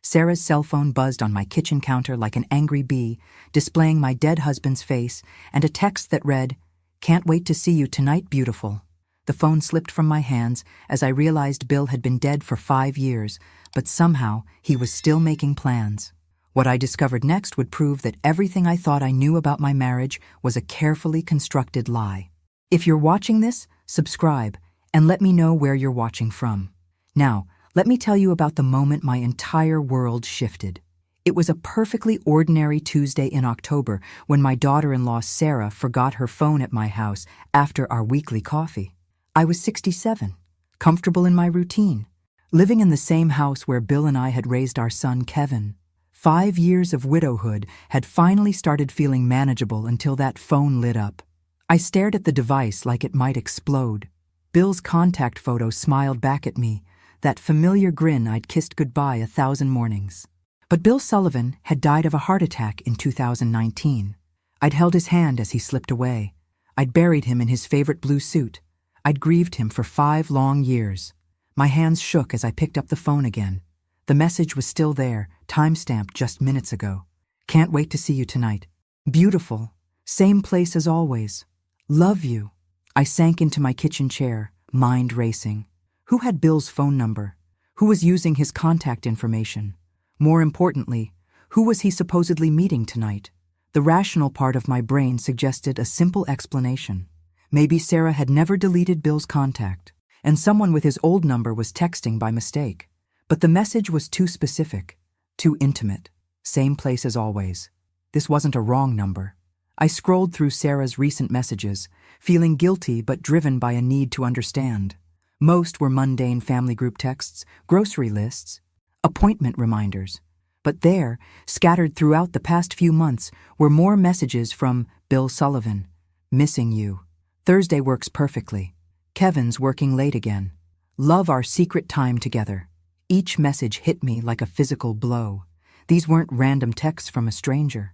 Sarah's cell phone buzzed on my kitchen counter like an angry bee, displaying my dead husband's face and a text that read, "Can't wait to see you tonight, beautiful." The phone slipped from my hands as I realized Bill had been dead for 5 years, but somehow he was still making plans. What I discovered next would prove that everything I thought I knew about my marriage was a carefully constructed lie. If you're watching this, subscribe and let me know where you're watching from. Now, let me tell you about the moment my entire world shifted. It was a perfectly ordinary Tuesday in October when my daughter-in-law Sarah forgot her phone at my house after our weekly coffee. I was 67, comfortable in my routine, living in the same house where Bill and I had raised our son Kevin. 5 years of widowhood had finally started feeling manageable until that phone lit up. I stared at the device like it might explode. Bill's contact photo smiled back at me, that familiar grin I'd kissed goodbye 1,000 mornings. But Bill Sullivan had died of a heart attack in 2019. I'd held his hand as he slipped away. I'd buried him in his favorite blue suit. I'd grieved him for 5 long years. My hands shook as I picked up the phone again. The message was still there, time-stamped just minutes ago. "Can't wait to see you tonight. Beautiful. Same place as always. Love you." I sank into my kitchen chair, mind racing. Who had Bill's phone number? Who was using his contact information? More importantly, who was he supposedly meeting tonight? The rational part of my brain suggested a simple explanation. Maybe Sarah had never deleted Bill's contact, and someone with his old number was texting by mistake. But the message was too specific, too intimate. Same place as always. This wasn't a wrong number. I scrolled through Sarah's recent messages, feeling guilty but driven by a need to understand. Most were mundane family group texts, grocery lists, appointment reminders. But there, scattered throughout the past few months, were more messages from Bill Sullivan. "Missing you. Thursday works perfectly. Kevin's working late again. Love our secret time together." Each message hit me like a physical blow. These weren't random texts from a stranger.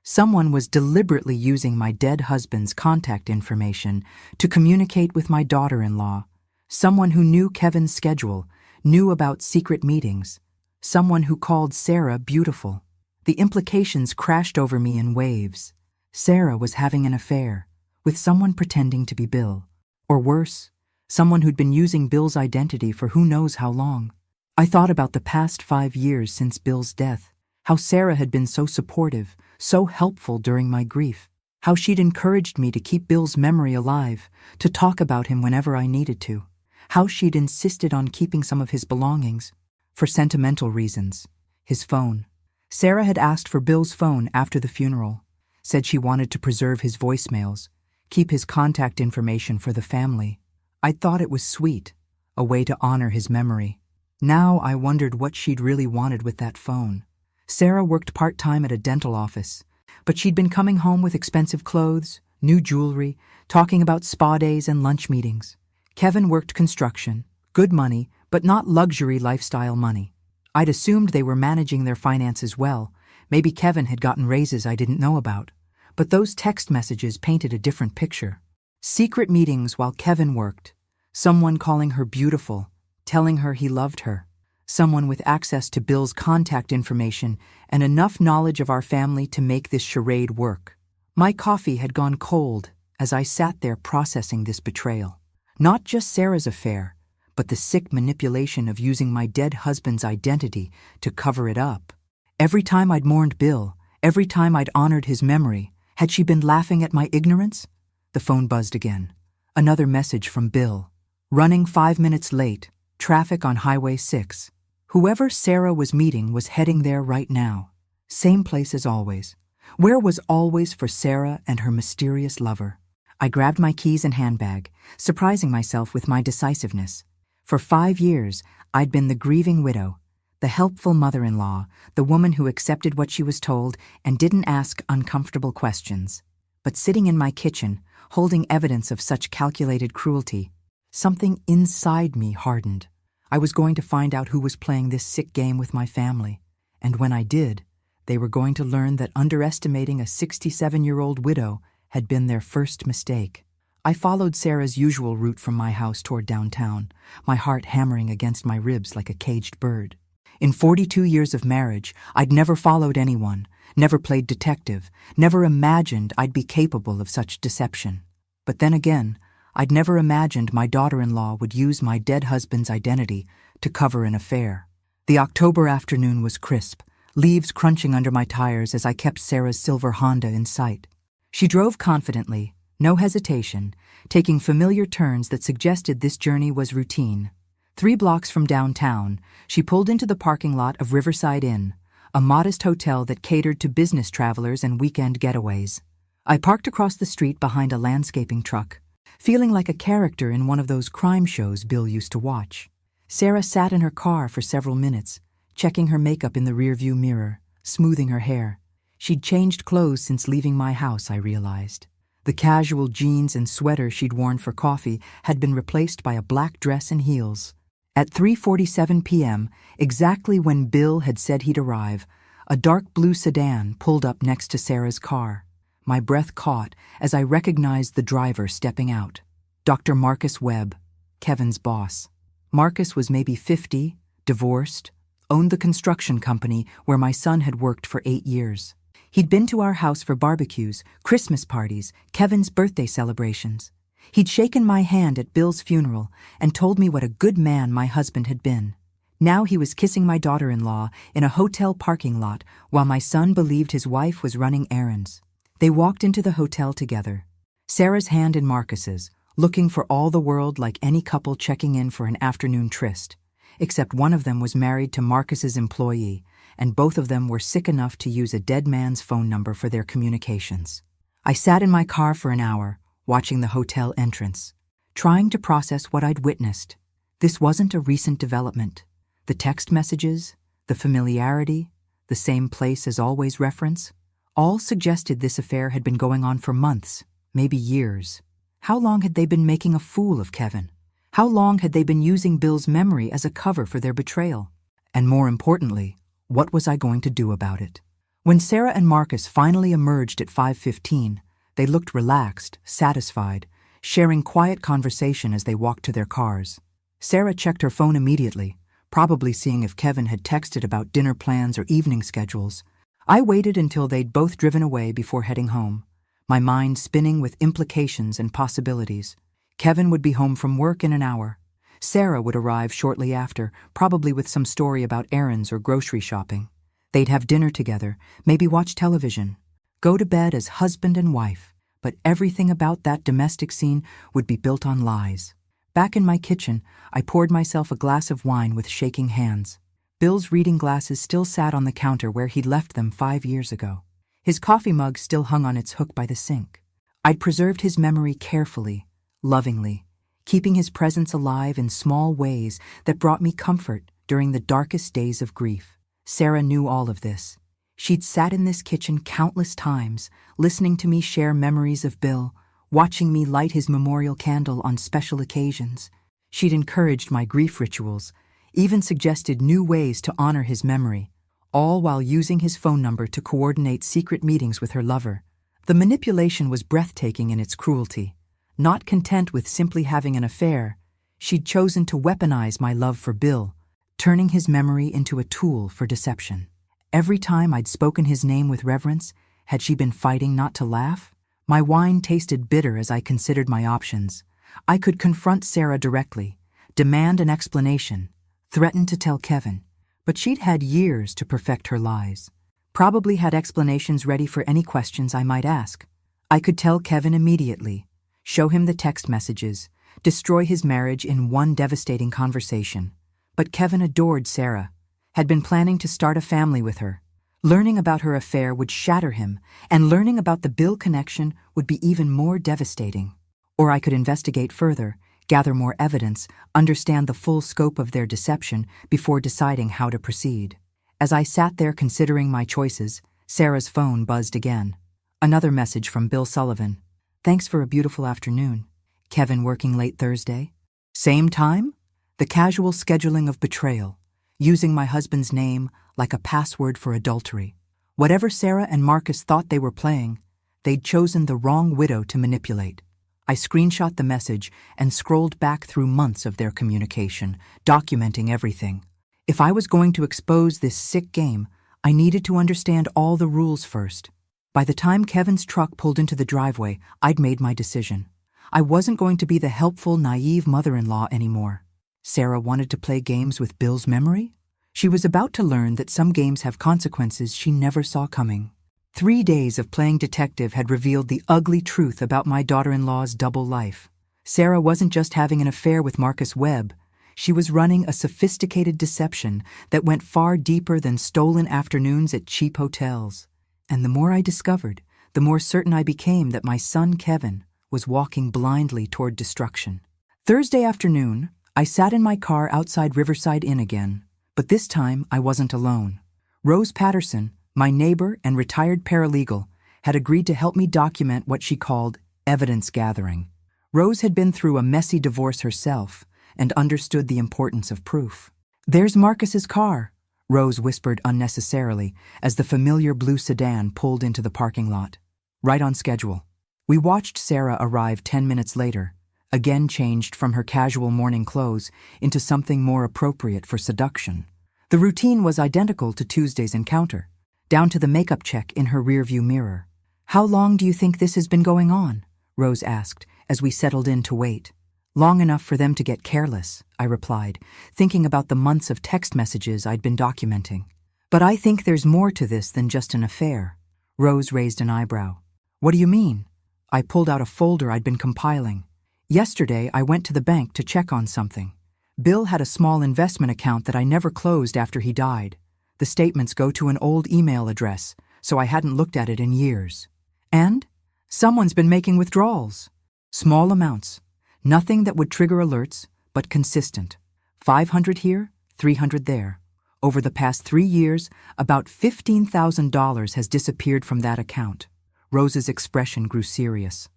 Someone was deliberately using my dead husband's contact information to communicate with my daughter-in-law. Someone who knew Kevin's schedule, knew about secret meetings. Someone who called Sarah beautiful. The implications crashed over me in waves. Sarah was having an affair with someone pretending to be Bill. Or worse, someone who'd been using Bill's identity for who knows how long. I thought about the past 5 years since Bill's death, how Sarah had been so supportive, so helpful during my grief, how she'd encouraged me to keep Bill's memory alive, to talk about him whenever I needed to, how she'd insisted on keeping some of his belongings, for sentimental reasons, his phone. Sarah had asked for Bill's phone after the funeral, said she wanted to preserve his voicemails, keep his contact information for the family. I thought it was sweet, a way to honor his memory. Now I wondered what she'd really wanted with that phone. Sarah worked part-time at a dental office, but she'd been coming home with expensive clothes, new jewelry, talking about spa days and lunch meetings. Kevin worked construction, good money, but not luxury lifestyle money. I'd assumed they were managing their finances well. Maybe Kevin had gotten raises I didn't know about. But those text messages painted a different picture. Secret meetings while Kevin worked. Someone calling her beautiful, telling her he loved her. Someone with access to Bill's contact information and enough knowledge of our family to make this charade work. My coffee had gone cold as I sat there processing this betrayal. Not just Sarah's affair, but the sick manipulation of using my dead husband's identity to cover it up. Every time I'd mourned Bill, every time I'd honored his memory, had she been laughing at my ignorance? The phone buzzed again. Another message from Bill. Running 5 minutes late, traffic on Highway 6. Whoever Sarah was meeting was heading there right now. Same place as always. Where was always for Sarah and her mysterious lover? I grabbed my keys and handbag, surprising myself with my decisiveness. For 5 years, I'd been the grieving widow, the helpful mother-in-law, the woman who accepted what she was told and didn't ask uncomfortable questions. But sitting in my kitchen, holding evidence of such calculated cruelty, something inside me hardened. I was going to find out who was playing this sick game with my family. And when I did, they were going to learn that underestimating a 67-year-old widow had been their first mistake. I followed Sarah's usual route from my house toward downtown, my heart hammering against my ribs like a caged bird. In 42 years of marriage, I'd never followed anyone, never played detective, never imagined I'd be capable of such deception. But then again, I'd never imagined my daughter-in-law would use my dead husband's identity to cover an affair. The October afternoon was crisp, leaves crunching under my tires as I kept Sarah's silver Honda in sight. She drove confidently, no hesitation, taking familiar turns that suggested this journey was routine. 3 blocks from downtown, she pulled into the parking lot of Riverside Inn, a modest hotel that catered to business travelers and weekend getaways. I parked across the street behind a landscaping truck, feeling like a character in one of those crime shows Bill used to watch. Sarah sat in her car for several minutes, checking her makeup in the rearview mirror, smoothing her hair. She'd changed clothes since leaving my house, I realized. The casual jeans and sweater she'd worn for coffee had been replaced by a black dress and heels. At 3:47 p.m., exactly when Bill had said he'd arrive, a dark blue sedan pulled up next to Sarah's car. My breath caught as I recognized the driver stepping out. Dr. Marcus Webb, Kevin's boss. Marcus was maybe 50, divorced, owned the construction company where my son had worked for 8 years. He'd been to our house for barbecues, Christmas parties, Kevin's birthday celebrations. He'd shaken my hand at Bill's funeral and told me what a good man my husband had been. Now he was kissing my daughter-in-law in a hotel parking lot while my son believed his wife was running errands. They walked into the hotel together, Sarah's hand in Marcus's, looking for all the world like any couple checking in for an afternoon tryst, except one of them was married to Marcus's employee, and both of them were sick enough to use a dead man's phone number for their communications. I sat in my car for an hour, watching the hotel entrance, trying to process what I'd witnessed. This wasn't a recent development. The text messages, the familiarity, the same place as always reference, all suggested this affair had been going on for months, maybe years. How long had they been making a fool of Kevin? How long had they been using Bill's memory as a cover for their betrayal? And more importantly, what was I going to do about it? When Sarah and Marcus finally emerged at 5:15, they looked relaxed, satisfied, sharing quiet conversation as they walked to their cars. Sarah checked her phone immediately, probably seeing if Kevin had texted about dinner plans or evening schedules. I waited until they'd both driven away before heading home, my mind spinning with implications and possibilities. Kevin would be home from work in an hour. Sarah would arrive shortly after, probably with some story about errands or grocery shopping. They'd have dinner together, maybe watch television, go to bed as husband and wife, but everything about that domestic scene would be built on lies. Back in my kitchen, I poured myself a glass of wine with shaking hands. Bill's reading glasses still sat on the counter where he'd left them 5 years ago. His coffee mug still hung on its hook by the sink. I'd preserved his memory carefully, lovingly, keeping his presence alive in small ways that brought me comfort during the darkest days of grief. Sarah knew all of this. She'd sat in this kitchen countless times, listening to me share memories of Bill, watching me light his memorial candle on special occasions. She'd encouraged my grief rituals, even suggested new ways to honor his memory, all while using his phone number to coordinate secret meetings with her lover. The manipulation was breathtaking in its cruelty. Not content with simply having an affair, she'd chosen to weaponize my love for Bill, turning his memory into a tool for deception. Every time I'd spoken his name with reverence, had she been fighting not to laugh? My wine tasted bitter as I considered my options. I could confront Sarah directly, demand an explanation, threaten to tell Kevin, but she'd had years to perfect her lies. Probably had explanations ready for any questions I might ask. I could tell Kevin immediately, show him the text messages, destroy his marriage in one devastating conversation. But Kevin adored Sarah, had been planning to start a family with her. Learning about her affair would shatter him, and learning about the Bill connection would be even more devastating. Or I could investigate further, gather more evidence, understand the full scope of their deception before deciding how to proceed. As I sat there considering my choices, Sarah's phone buzzed again. Another message from Bill Sullivan. Thanks for a beautiful afternoon. Kevin working late Thursday? Same time? The casual scheduling of betrayal, using my husband's name like a password for adultery. Whatever Sarah and Marcus thought they were playing, they'd chosen the wrong widow to manipulate. I screenshot the message and scrolled back through months of their communication, documenting everything. If I was going to expose this sick game, I needed to understand all the rules first. By the time Kevin's truck pulled into the driveway, I'd made my decision. I wasn't going to be the helpful, naive mother-in-law anymore. Sarah wanted to play games with Bill's memory? She was about to learn that some games have consequences she never saw coming. 3 days of playing detective had revealed the ugly truth about my daughter-in-law's double life. Sarah wasn't just having an affair with Marcus Webb. She was running a sophisticated deception that went far deeper than stolen afternoons at cheap hotels. And the more I discovered, the more certain I became that my son Kevin was walking blindly toward destruction. Thursday afternoon, I sat in my car outside Riverside Inn again, but this time I wasn't alone. Rose Patterson, my neighbor and retired paralegal, had agreed to help me document what she called evidence gathering. Rose had been through a messy divorce herself and understood the importance of proof. "There's Marcus's car," Rose whispered unnecessarily as the familiar blue sedan pulled into the parking lot. "Right on schedule." We watched Sarah arrive 10 minutes later, again changed from her casual morning clothes into something more appropriate for seduction. The routine was identical to Tuesday's encounter, down to the makeup check in her rearview mirror. "How long do you think this has been going on?" Rose asked as we settled in to wait. "Long enough for them to get careless," I replied, thinking about the months of text messages I'd been documenting. "But I think there's more to this than just an affair." Rose raised an eyebrow. "What do you mean?" I pulled out a folder I'd been compiling. "Yesterday, I went to the bank to check on something. Bill had a small investment account that I never closed after he died. The statements go to an old email address, so I hadn't looked at it in years. And someone's been making withdrawals. Small amounts. Nothing that would trigger alerts, but consistent. 500 here, 300 there. Over the past 3 years, about $15,000 has disappeared from that account." Rose's expression grew serious.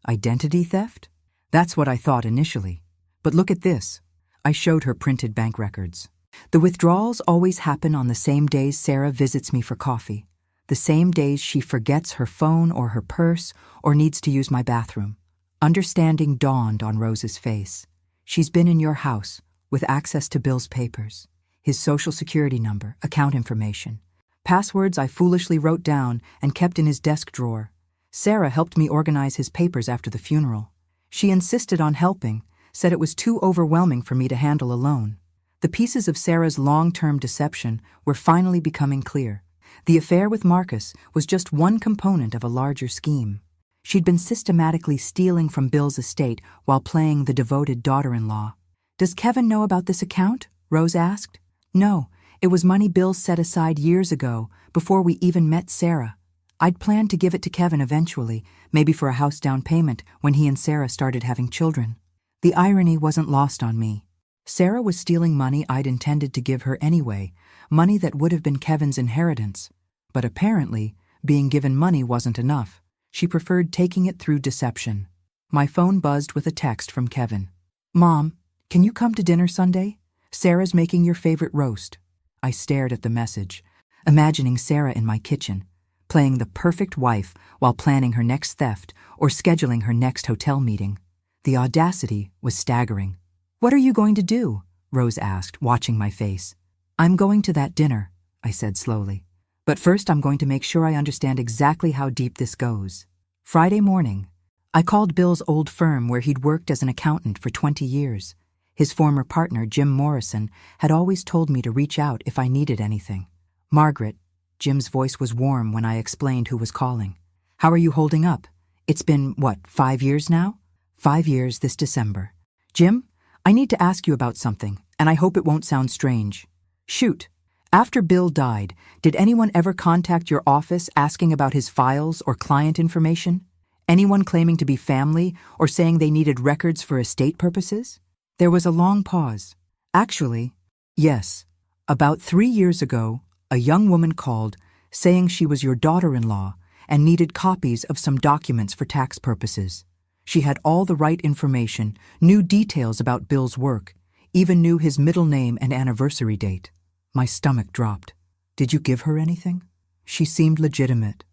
"Identity theft?" "That's what I thought initially. But look at this." I showed her printed bank records. "The withdrawals always happen on the same days Sarah visits me for coffee, the same days she forgets her phone or her purse or needs to use my bathroom." Understanding dawned on Rose's face. "She's been in your house, with access to Bill's papers, his social security number, account information, passwords I foolishly wrote down and kept in his desk drawer. Sarah helped me organize his papers after the funeral. She insisted on helping, said it was too overwhelming for me to handle alone." The pieces of Sarah's long-term deception were finally becoming clear. The affair with Marcus was just one component of a larger scheme. She'd been systematically stealing from Bill's estate while playing the devoted daughter-in-law. "Does Kevin know about this account?" Rose asked. "No, it was money Bill set aside years ago, before we even met Sarah. I'd planned to give it to Kevin eventually, maybe for a house down payment when he and Sarah started having children." The irony wasn't lost on me. Sarah was stealing money I'd intended to give her anyway, money that would have been Kevin's inheritance. But apparently, being given money wasn't enough. She preferred taking it through deception. My phone buzzed with a text from Kevin. "Mom, can you come to dinner Sunday? Sarah's making your favorite roast." I stared at the message, imagining Sarah in my kitchen, playing the perfect wife while planning her next theft or scheduling her next hotel meeting. The audacity was staggering. "What are you going to do?" Rose asked, watching my face. "I'm going to that dinner," I said slowly. "But first I'm going to make sure I understand exactly how deep this goes." Friday morning, I called Bill's old firm where he'd worked as an accountant for 20 years. His former partner, Jim Morrison, had always told me to reach out if I needed anything. "Margaret," Jim's voice was warm when I explained who was calling. "How are you holding up? It's been, 5 years now?" 5 years this December. "Jim, I need to ask you about something, and I hope it won't sound strange." "Shoot." "After Bill died, did anyone ever contact your office asking about his files or client information? Anyone claiming to be family or saying they needed records for estate purposes?" There was a long pause. "Actually, yes. About 3 years ago, a young woman called saying she was your daughter-in-law and needed copies of some documents for tax purposes. She had all the right information, knew details about Bill's work, even knew his middle name and anniversary date." My stomach dropped. "Did you give her anything?" "She seemed legitimate.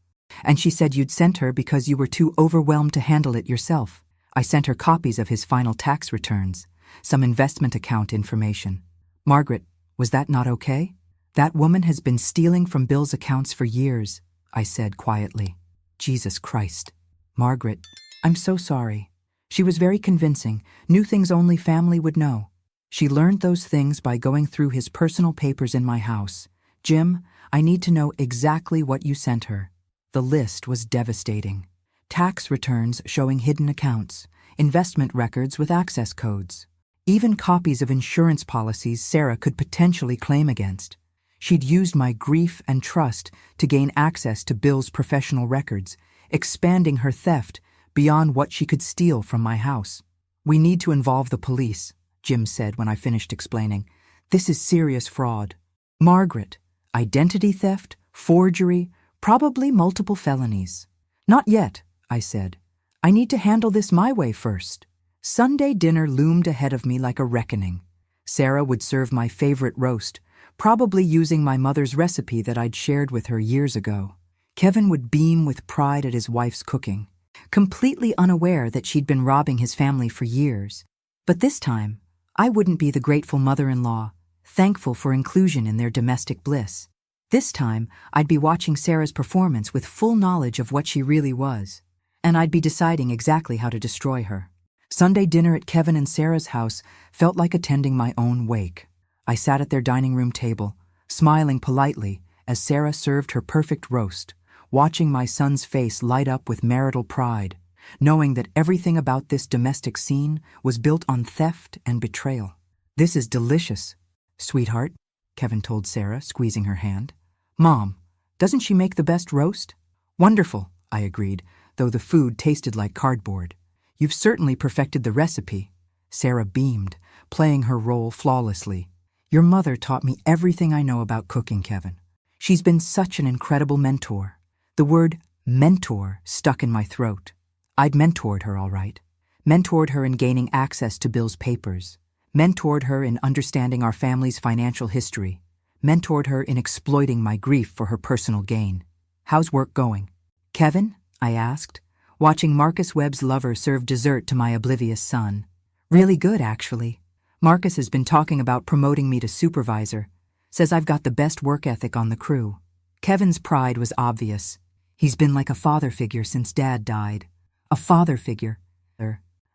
And she said you'd sent her because you were too overwhelmed to handle it yourself. I sent her copies of his final tax returns, some investment account information." "Margaret, Was that not okay? That woman has been stealing from Bill's accounts for years, I said quietly. Jesus Christ. Margaret, I'm so sorry. She was very convincing, knew things only family would know. She learned those things by going through his personal papers in my house. Jim, I need to know exactly what you sent her. The list was devastating. Tax returns showing hidden accounts, investment records with access codes, even copies of insurance policies Sarah could potentially claim against. She'd used my grief and trust to gain access to Bill's professional records, expanding her theft beyond what she could steal from my house. We need to involve the police, Jim said when I finished explaining. This is serious fraud. Margaret, identity theft, forgery, probably multiple felonies. Not yet, I said. I need to handle this my way first. Sunday dinner loomed ahead of me like a reckoning. Sarah would serve my favorite roast, probably using my mother's recipe that I'd shared with her years ago. Kevin would beam with pride at his wife's cooking, completely unaware that she'd been robbing his family for years. But this time, I wouldn't be the grateful mother-in-law, thankful for inclusion in their domestic bliss. This time, I'd be watching Sarah's performance with full knowledge of what she really was, and I'd be deciding exactly how to destroy her. Sunday dinner at Kevin and Sarah's house felt like attending my own wake. I sat at their dining room table, smiling politely as Sarah served her perfect roast, watching my son's face light up with marital pride, knowing that everything about this domestic scene was built on theft and betrayal. This is delicious, sweetheart, Kevin told Sarah, squeezing her hand. Mom, doesn't she make the best roast? Wonderful, I agreed, though the food tasted like cardboard. You've certainly perfected the recipe. Sarah beamed, playing her role flawlessly. Your mother taught me everything I know about cooking, Kevin. She's been such an incredible mentor. The word mentor stuck in my throat. I'd mentored her, all right. Mentored her in gaining access to Bill's papers. Mentored her in understanding our family's financial history. Mentored her in exploiting my grief for her personal gain. How's work going? Kevin? I asked, watching Marcus Webb's lover serve dessert to my oblivious son. Really good, actually. Marcus has been talking about promoting me to supervisor. Says I've got the best work ethic on the crew. Kevin's pride was obvious. He's been like a father figure since Dad died. A father figure.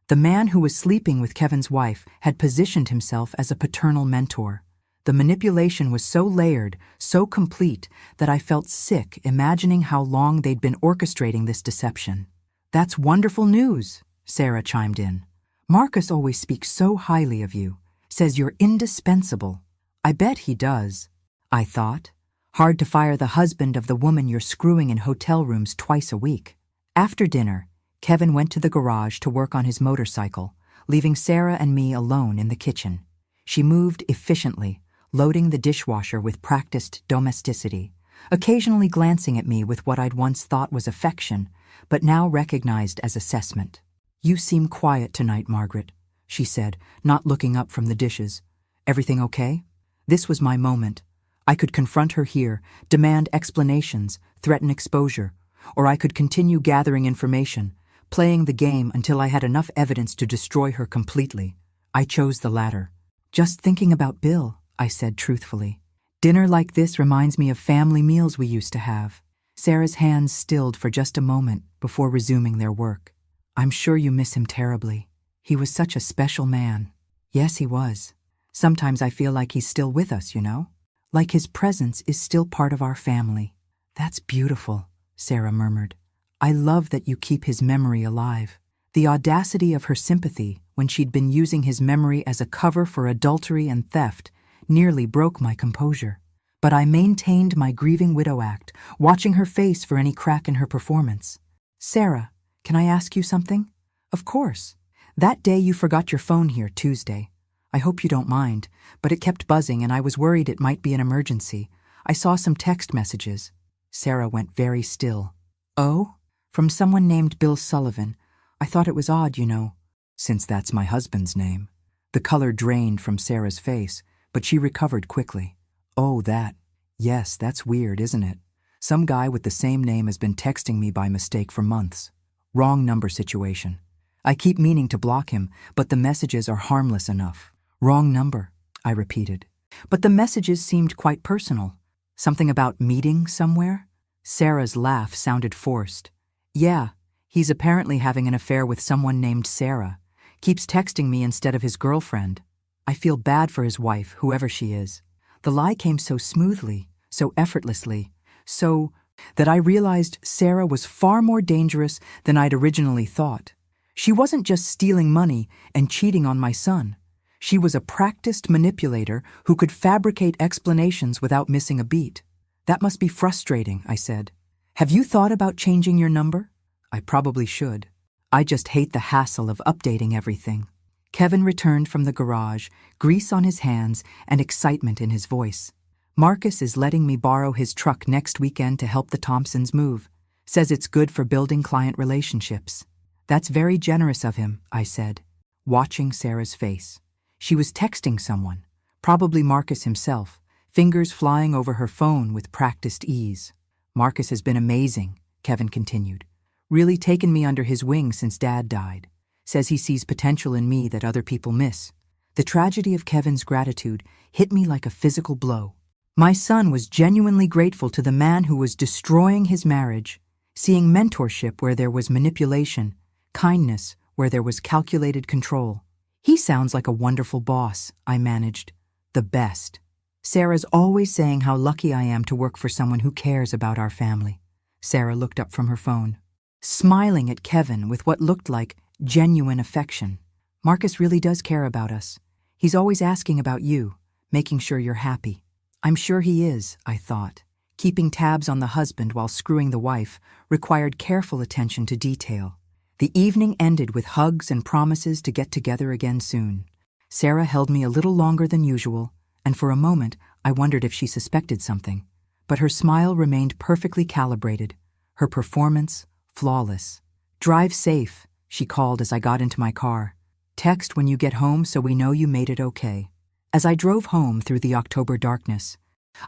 The man who was sleeping with Kevin's wife had positioned himself as a paternal mentor. The manipulation was so layered, so complete, that I felt sick imagining how long they'd been orchestrating this deception. That's wonderful news, Sarah chimed in. Marcus always speaks so highly of you, says you're indispensable. I bet he does, I thought. Hard to fire the husband of the woman you're screwing in hotel rooms twice a week. After dinner, Kevin went to the garage to work on his motorcycle, leaving Sarah and me alone in the kitchen. She moved efficiently, loading the dishwasher with practiced domesticity, occasionally glancing at me with what I'd once thought was affection, but now recognized as assessment. You seem quiet tonight, Margaret, she said, not looking up from the dishes. Everything okay? This was my moment. I could confront her here, demand explanations, threaten exposure, or I could continue gathering information, playing the game until I had enough evidence to destroy her completely. I chose the latter. Just thinking about Bill, I said truthfully. Dinner like this reminds me of family meals we used to have. Sarah's hands stilled for just a moment before resuming their work. I'm sure you miss him terribly. He was such a special man. Yes, he was. Sometimes I feel like he's still with us, you know? Like his presence is still part of our family. That's beautiful, Sarah murmured. I love that you keep his memory alive. The audacity of her sympathy when she'd been using his memory as a cover for adultery and theft nearly broke my composure. But I maintained my grieving widow act, watching her face for any crack in her performance. Sarah, can I ask you something? Of course. That day you forgot your phone here Tuesday. I hope you don't mind, but it kept buzzing and I was worried it might be an emergency. I saw some text messages. Sarah went very still. Oh? From someone named Bill Sullivan. I thought it was odd, you know. Since that's my husband's name. The color drained from Sarah's face, but she recovered quickly. Oh, that. Yes, that's weird, isn't it? Some guy with the same name has been texting me by mistake for months. Wrong number situation. I keep meaning to block him, but the messages are harmless enough. Wrong number, I repeated. But the messages seemed quite personal. Something about meeting somewhere? Sarah's laugh sounded forced. Yeah, he's apparently having an affair with someone named Sarah. Keeps texting me instead of his girlfriend. I feel bad for his wife, whoever she is. The lie came so smoothly, so effortlessly, so that I realized Sarah was far more dangerous than I'd originally thought. She wasn't just stealing money and cheating on my son. She was a practiced manipulator who could fabricate explanations without missing a beat. That must be frustrating, I said. Have you thought about changing your number? I probably should. I just hate the hassle of updating everything. Kevin returned from the garage, grease on his hands and excitement in his voice. Marcus is letting me borrow his truck next weekend to help the Thompsons move. Says it's good for building client relationships. That's very generous of him, I said, watching Sarah's face. She was texting someone, probably Marcus himself, fingers flying over her phone with practiced ease. Marcus has been amazing, Kevin continued. Really taken me under his wing since Dad died. Says he sees potential in me that other people miss. The tragedy of Kevin's gratitude hit me like a physical blow. My son was genuinely grateful to the man who was destroying his marriage, seeing mentorship where there was manipulation, kindness where there was calculated control. He sounds like a wonderful boss, I managed. The best. Sarah's always saying how lucky I am to work for someone who cares about our family. Sarah looked up from her phone, smiling at Kevin with what looked like genuine affection. Marcus really does care about us. He's always asking about you, making sure you're happy. I'm sure he is, I thought. Keeping tabs on the husband while screwing the wife required careful attention to detail. The evening ended with hugs and promises to get together again soon. Sarah held me a little longer than usual, and for a moment I wondered if she suspected something. But her smile remained perfectly calibrated, her performance flawless. Drive safe, she called as I got into my car. Text when you get home so we know you made it okay. As I drove home through the October darkness,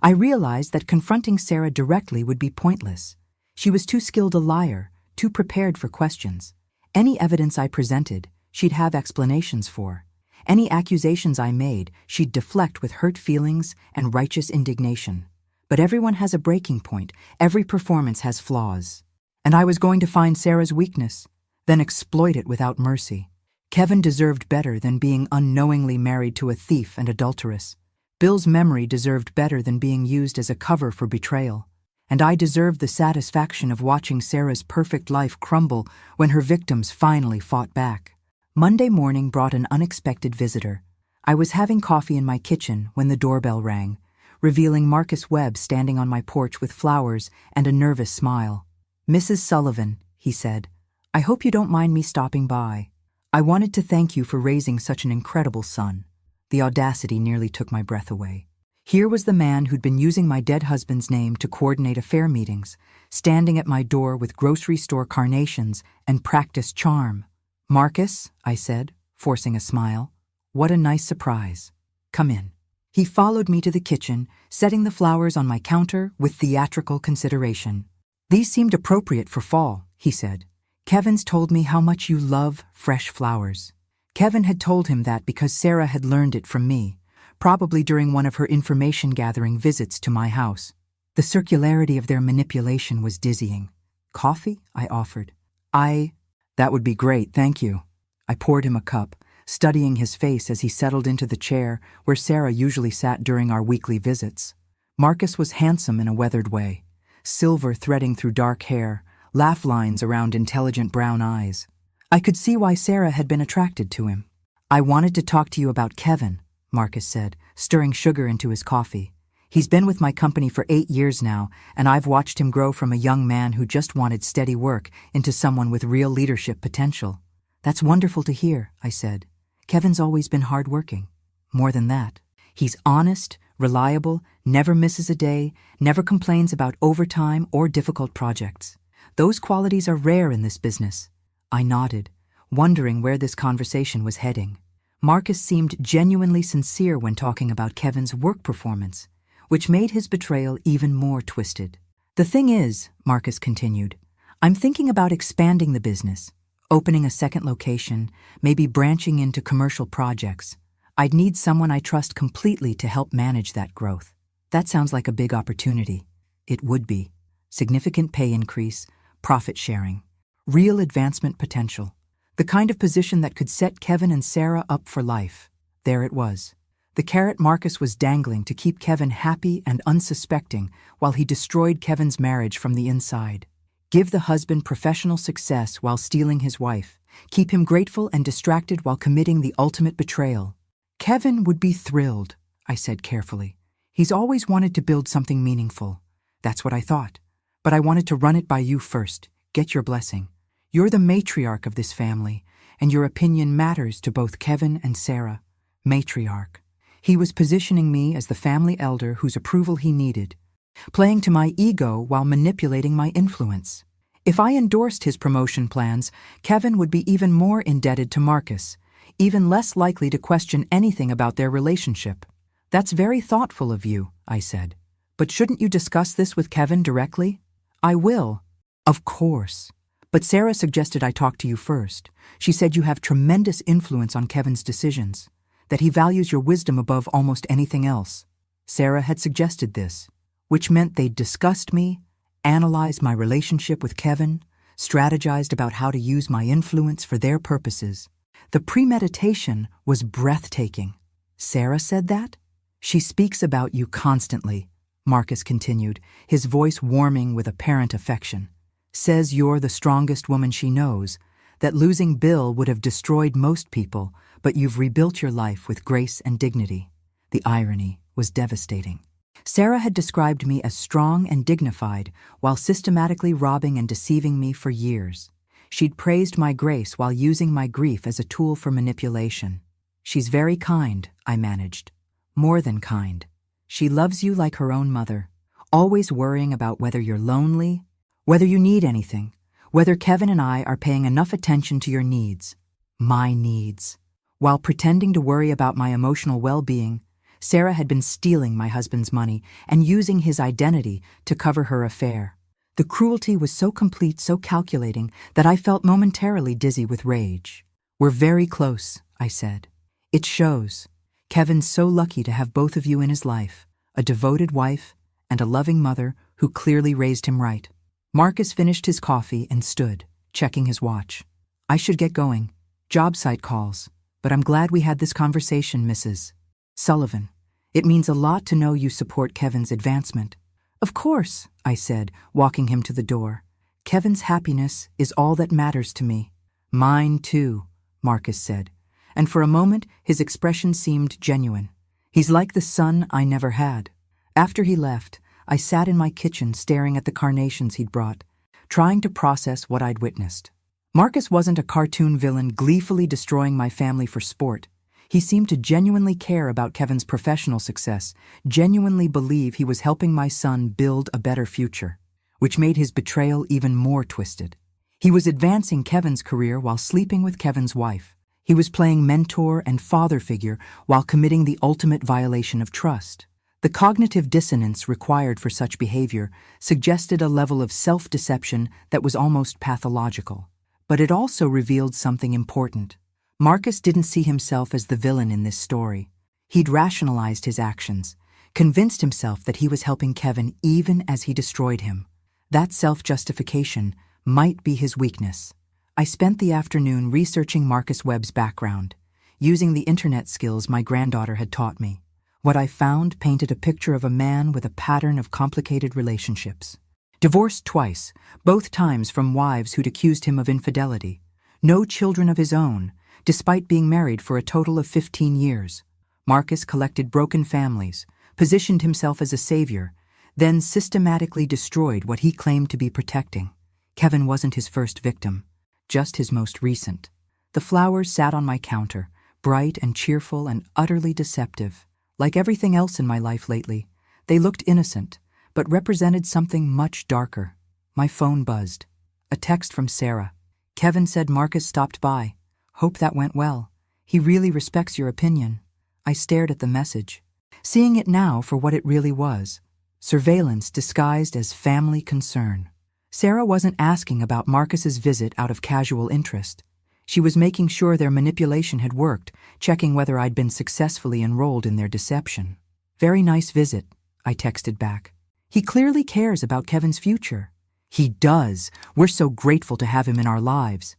I realized that confronting Sarah directly would be pointless. She was too skilled a liar, too prepared for questions. Any evidence I presented, she'd have explanations for. Any accusations I made, she'd deflect with hurt feelings and righteous indignation. But everyone has a breaking point. Every performance has flaws. And I was going to find Sarah's weakness, then exploit it without mercy. Kevin deserved better than being unknowingly married to a thief and adulteress. Bill's memory deserved better than being used as a cover for betrayal. And I deserved the satisfaction of watching Sarah's perfect life crumble when her victims finally fought back. Monday morning brought an unexpected visitor. I was having coffee in my kitchen when the doorbell rang, revealing Marcus Webb standing on my porch with flowers and a nervous smile. "Mrs. Sullivan," he said, "I hope you don't mind me stopping by. I wanted to thank you for raising such an incredible son." The audacity nearly took my breath away. Here was the man who'd been using my dead husband's name to coordinate affair meetings, standing at my door with grocery store carnations and practiced charm. "Marcus," I said, forcing a smile. "What a nice surprise. Come in." He followed me to the kitchen, setting the flowers on my counter with theatrical consideration. "These seemed appropriate for fall," he said. "Kevin's told me how much you love fresh flowers." Kevin had told him that because Sarah had learned it from me, probably during one of her information-gathering visits to my house. The circularity of their manipulation was dizzying. "Coffee?" I offered. That would be great, thank you." I poured him a cup, studying his face as he settled into the chair where Sarah usually sat during our weekly visits. Marcus was handsome in a weathered way, silver threading through dark hair, laugh lines around intelligent brown eyes. I could see why Sarah had been attracted to him. "I wanted to talk to you about Kevin," Marcus said, stirring sugar into his coffee. "He's been with my company for 8 years now, and I've watched him grow from a young man who just wanted steady work into someone with real leadership potential." "That's wonderful to hear," I said. "Kevin's always been hardworking. More than that, he's honest, reliable, never misses a day, never complains about overtime or difficult projects. Those qualities are rare in this business." I nodded, wondering where this conversation was heading. Marcus seemed genuinely sincere when talking about Kevin's work performance, which made his betrayal even more twisted. "The thing is," Marcus continued, "I'm thinking about expanding the business, opening a second location, maybe branching into commercial projects. I'd need someone I trust completely to help manage that growth. That sounds like a big opportunity. It would be. Significant pay increase, profit sharing, real advancement potential. The kind of position that could set Kevin and Sarah up for life. There it was. The carrot Marcus was dangling to keep Kevin happy and unsuspecting while he destroyed Kevin's marriage from the inside. Give the husband professional success while stealing his wife. Keep him grateful and distracted while committing the ultimate betrayal. Kevin would be thrilled, I said carefully. He's always wanted to build something meaningful. That's what I thought. But I wanted to run it by you first. Get your blessing. You're the matriarch of this family, and your opinion matters to both Kevin and Sarah. Matriarch. He was positioning me as the family elder whose approval he needed, playing to my ego while manipulating my influence. If I endorsed his promotion plans, Kevin would be even more indebted to Marcus, even less likely to question anything about their relationship. That's very thoughtful of you, I said. But shouldn't you discuss this with Kevin directly? I will. Of course. But Sarah suggested I talk to you first. She said you have tremendous influence on Kevin's decisions, that he values your wisdom above almost anything else. Sarah had suggested this, which meant they'd discussed me, analyzed my relationship with Kevin, strategized about how to use my influence for their purposes. The premeditation was breathtaking. Sarah said that? She speaks about you constantly, Marcus continued, his voice warming with apparent affection. Says you're the strongest woman she knows, that losing Bill would have destroyed most people, but you've rebuilt your life with grace and dignity. The irony was devastating. Sarah had described me as strong and dignified while systematically robbing and deceiving me for years. She'd praised my grace while using my grief as a tool for manipulation. She's very kind, I managed. More than kind. She loves you like her own mother, always worrying about whether you're lonely, whether you need anything, whether Kevin and I are paying enough attention to your needs. My needs. While pretending to worry about my emotional well-being, Sarah had been stealing my husband's money and using his identity to cover her affair. The cruelty was so complete, so calculating, that I felt momentarily dizzy with rage. We're very close, I said. It shows. Kevin's so lucky to have both of you in his life, a devoted wife and a loving mother who clearly raised him right. Marcus finished his coffee and stood, checking his watch. I should get going. Job site calls. But I'm glad we had this conversation, Mrs. Sullivan. It means a lot to know you support Kevin's advancement. Of course, I said, walking him to the door. Kevin's happiness is all that matters to me. Mine too, Marcus said, and for a moment his expression seemed genuine. He's like the son I never had. After he left, I sat in my kitchen staring at the carnations he'd brought, trying to process what I'd witnessed. Marcus wasn't a cartoon villain gleefully destroying my family for sport. He seemed to genuinely care about Kevin's professional success, genuinely believe he was helping my son build a better future, which made his betrayal even more twisted. He was advancing Kevin's career while sleeping with Kevin's wife. He was playing mentor and father figure while committing the ultimate violation of trust. The cognitive dissonance required for such behavior suggested a level of self-deception that was almost pathological. But it also revealed something important. Marcus didn't see himself as the villain in this story. He'd rationalized his actions, convinced himself that he was helping Kevin even as he destroyed him. That self-justification might be his weakness. I spent the afternoon researching Marcus Webb's background, using the internet skills my granddaughter had taught me. What I found painted a picture of a man with a pattern of complicated relationships. Divorced twice, both times from wives who'd accused him of infidelity. No children of his own, despite being married for a total of 15 years. Marcus collected broken families, positioned himself as a savior, then systematically destroyed what he claimed to be protecting. Kevin wasn't his first victim, just his most recent. The flowers sat on my counter, bright and cheerful and utterly deceptive. Like everything else in my life lately, they looked innocent, but represented something much darker. My phone buzzed. A text from Sarah. Kevin said Marcus stopped by. Hope that went well. He really respects your opinion. I stared at the message, seeing it now for what it really was. Surveillance disguised as family concern. Sarah wasn't asking about Marcus's visit out of casual interest. She was making sure their manipulation had worked, checking whether I'd been successfully enrolled in their deception. "Very nice visit," I texted back. "He clearly cares about Kevin's future." "He does. We're so grateful to have him in our lives."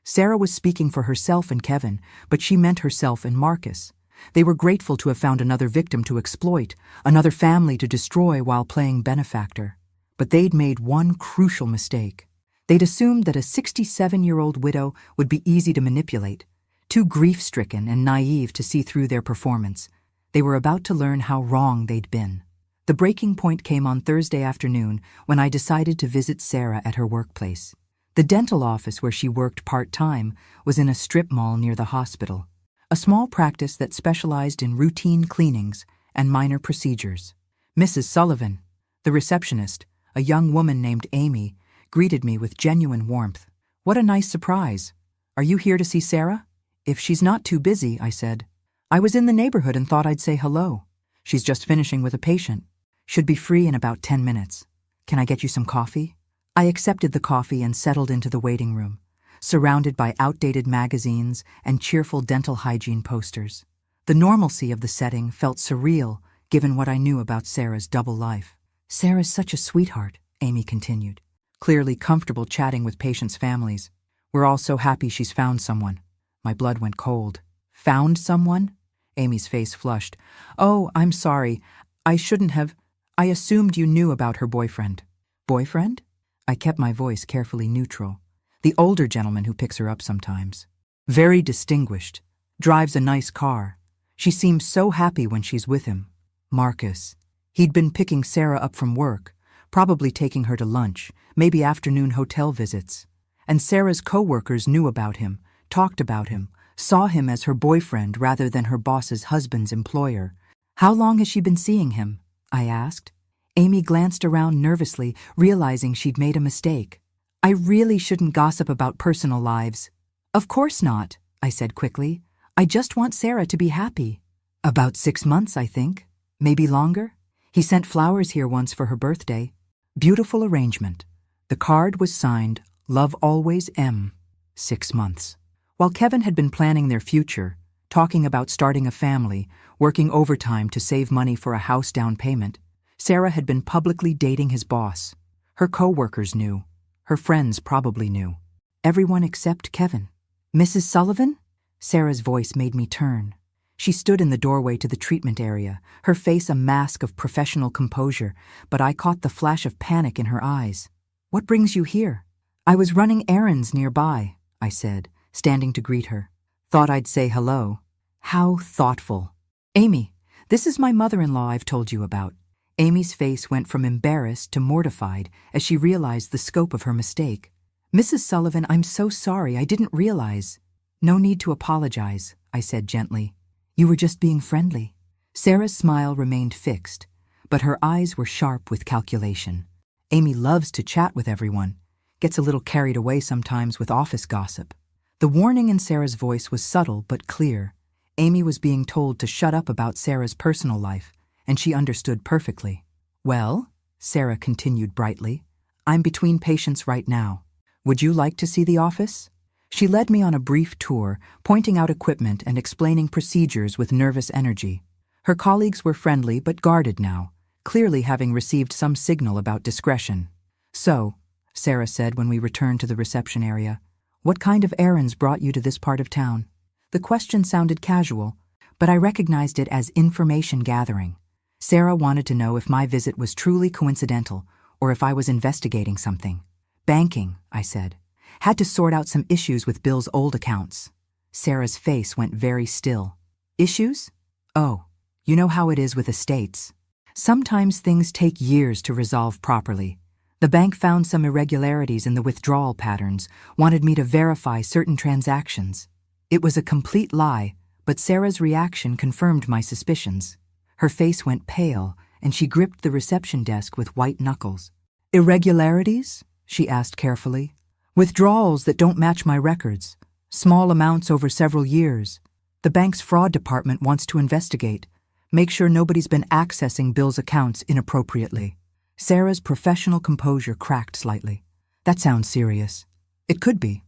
Sarah was speaking for herself and Kevin, but she meant herself and Marcus. They were grateful to have found another victim to exploit, another family to destroy while playing benefactor. But they'd made one crucial mistake. They'd assumed that a 67-year-old widow would be easy to manipulate, too grief-stricken and naive to see through their performance. They were about to learn how wrong they'd been. The breaking point came on Thursday afternoon when I decided to visit Sarah at her workplace. The dental office where she worked part-time was in a strip mall near the hospital, a small practice that specialized in routine cleanings and minor procedures. Mrs. Sullivan, the receptionist, a young woman named Amy, greeted me with genuine warmth. "What a nice surprise. Are you here to see Sarah?" "If she's not too busy," I said. "I was in the neighborhood and thought I'd say hello. She's just finishing with a patient. Should be free in about 10 minutes. Can I get you some coffee?" I accepted the coffee and settled into the waiting room, surrounded by outdated magazines and cheerful dental hygiene posters. The normalcy of the setting felt surreal, given what I knew about Sarah's double life. "Sarah's such a sweetheart," Amy continued, clearly comfortable chatting with patients' families. "We're all so happy she's found someone." My blood went cold. "Found someone?" Amy's face flushed. "Oh, I'm sorry. I shouldn't have. I assumed you knew about her boyfriend." "Boyfriend?" I kept my voice carefully neutral. "The older gentleman who picks her up sometimes. Very distinguished. Drives a nice car. She seems so happy when she's with him. Marcus. He'd been picking Sarah up from work, probably taking her to lunch, maybe afternoon hotel visits. And Sarah's co-workers knew about him, talked about him, saw him as her boyfriend rather than her boss's husband's employer." "How long has she been seeing him?" I asked. Amy glanced around nervously, realizing she'd made a mistake. "I really shouldn't gossip about personal lives." "Of course not," I said quickly. "I just want Sarah to be happy." "About 6 months, I think. Maybe longer. He sent flowers here once for her birthday." Beautiful arrangement. The card was signed, "Love Always M." 6 months. While Kevin had been planning their future, talking about starting a family, working overtime to save money for a house down payment, Sarah had been publicly dating his boss. Her co-workers knew. Her friends probably knew. Everyone except Kevin. "Mrs. Sullivan?" Sarah's voice made me turn. She stood in the doorway to the treatment area, her face a mask of professional composure, but I caught the flash of panic in her eyes. "What brings you here?" "I was running errands nearby," I said, standing to greet her. "Thought I'd say hello." "How thoughtful." "Amy, this is my mother-in-law I've told you about." Amy's face went from embarrassed to mortified as she realized the scope of her mistake. "Mrs. Sullivan, I'm so sorry. I didn't realize." "No need to apologize," I said gently. "You were just being friendly." Sarah's smile remained fixed, but her eyes were sharp with calculation. Amy loves to chat with everyone, gets a little carried away sometimes with office gossip. The warning in Sarah's voice was subtle but clear. Amy was being told to shut up about Sarah's personal life, and she understood perfectly. "Well," Sarah continued brightly, "I'm between patients right now. Would you like to see the office?" She led me on a brief tour, pointing out equipment and explaining procedures with nervous energy. Her colleagues were friendly but guarded now, clearly having received some signal about discretion. "So," Sarah said when we returned to the reception area, "what kind of errands brought you to this part of town?" The question sounded casual, but I recognized it as information gathering. Sarah wanted to know if my visit was truly coincidental or if I was investigating something. "Banking," I said. "Had to sort out some issues with Bill's old accounts." Sarah's face went very still. "Issues? Oh, you know how it is with estates. Sometimes things take years to resolve properly. The bank found some irregularities in the withdrawal patterns, wanted me to verify certain transactions. It was a complete lie, but Sarah's reaction confirmed my suspicions. Her face went pale, and she gripped the reception desk with white knuckles. "Irregularities?" she asked carefully. "Withdrawals that don't match my records. Small amounts over several years. The bank's fraud department wants to investigate. Make sure nobody's been accessing Bill's accounts inappropriately." Sarah's professional composure cracked slightly. "That sounds serious." "It could be.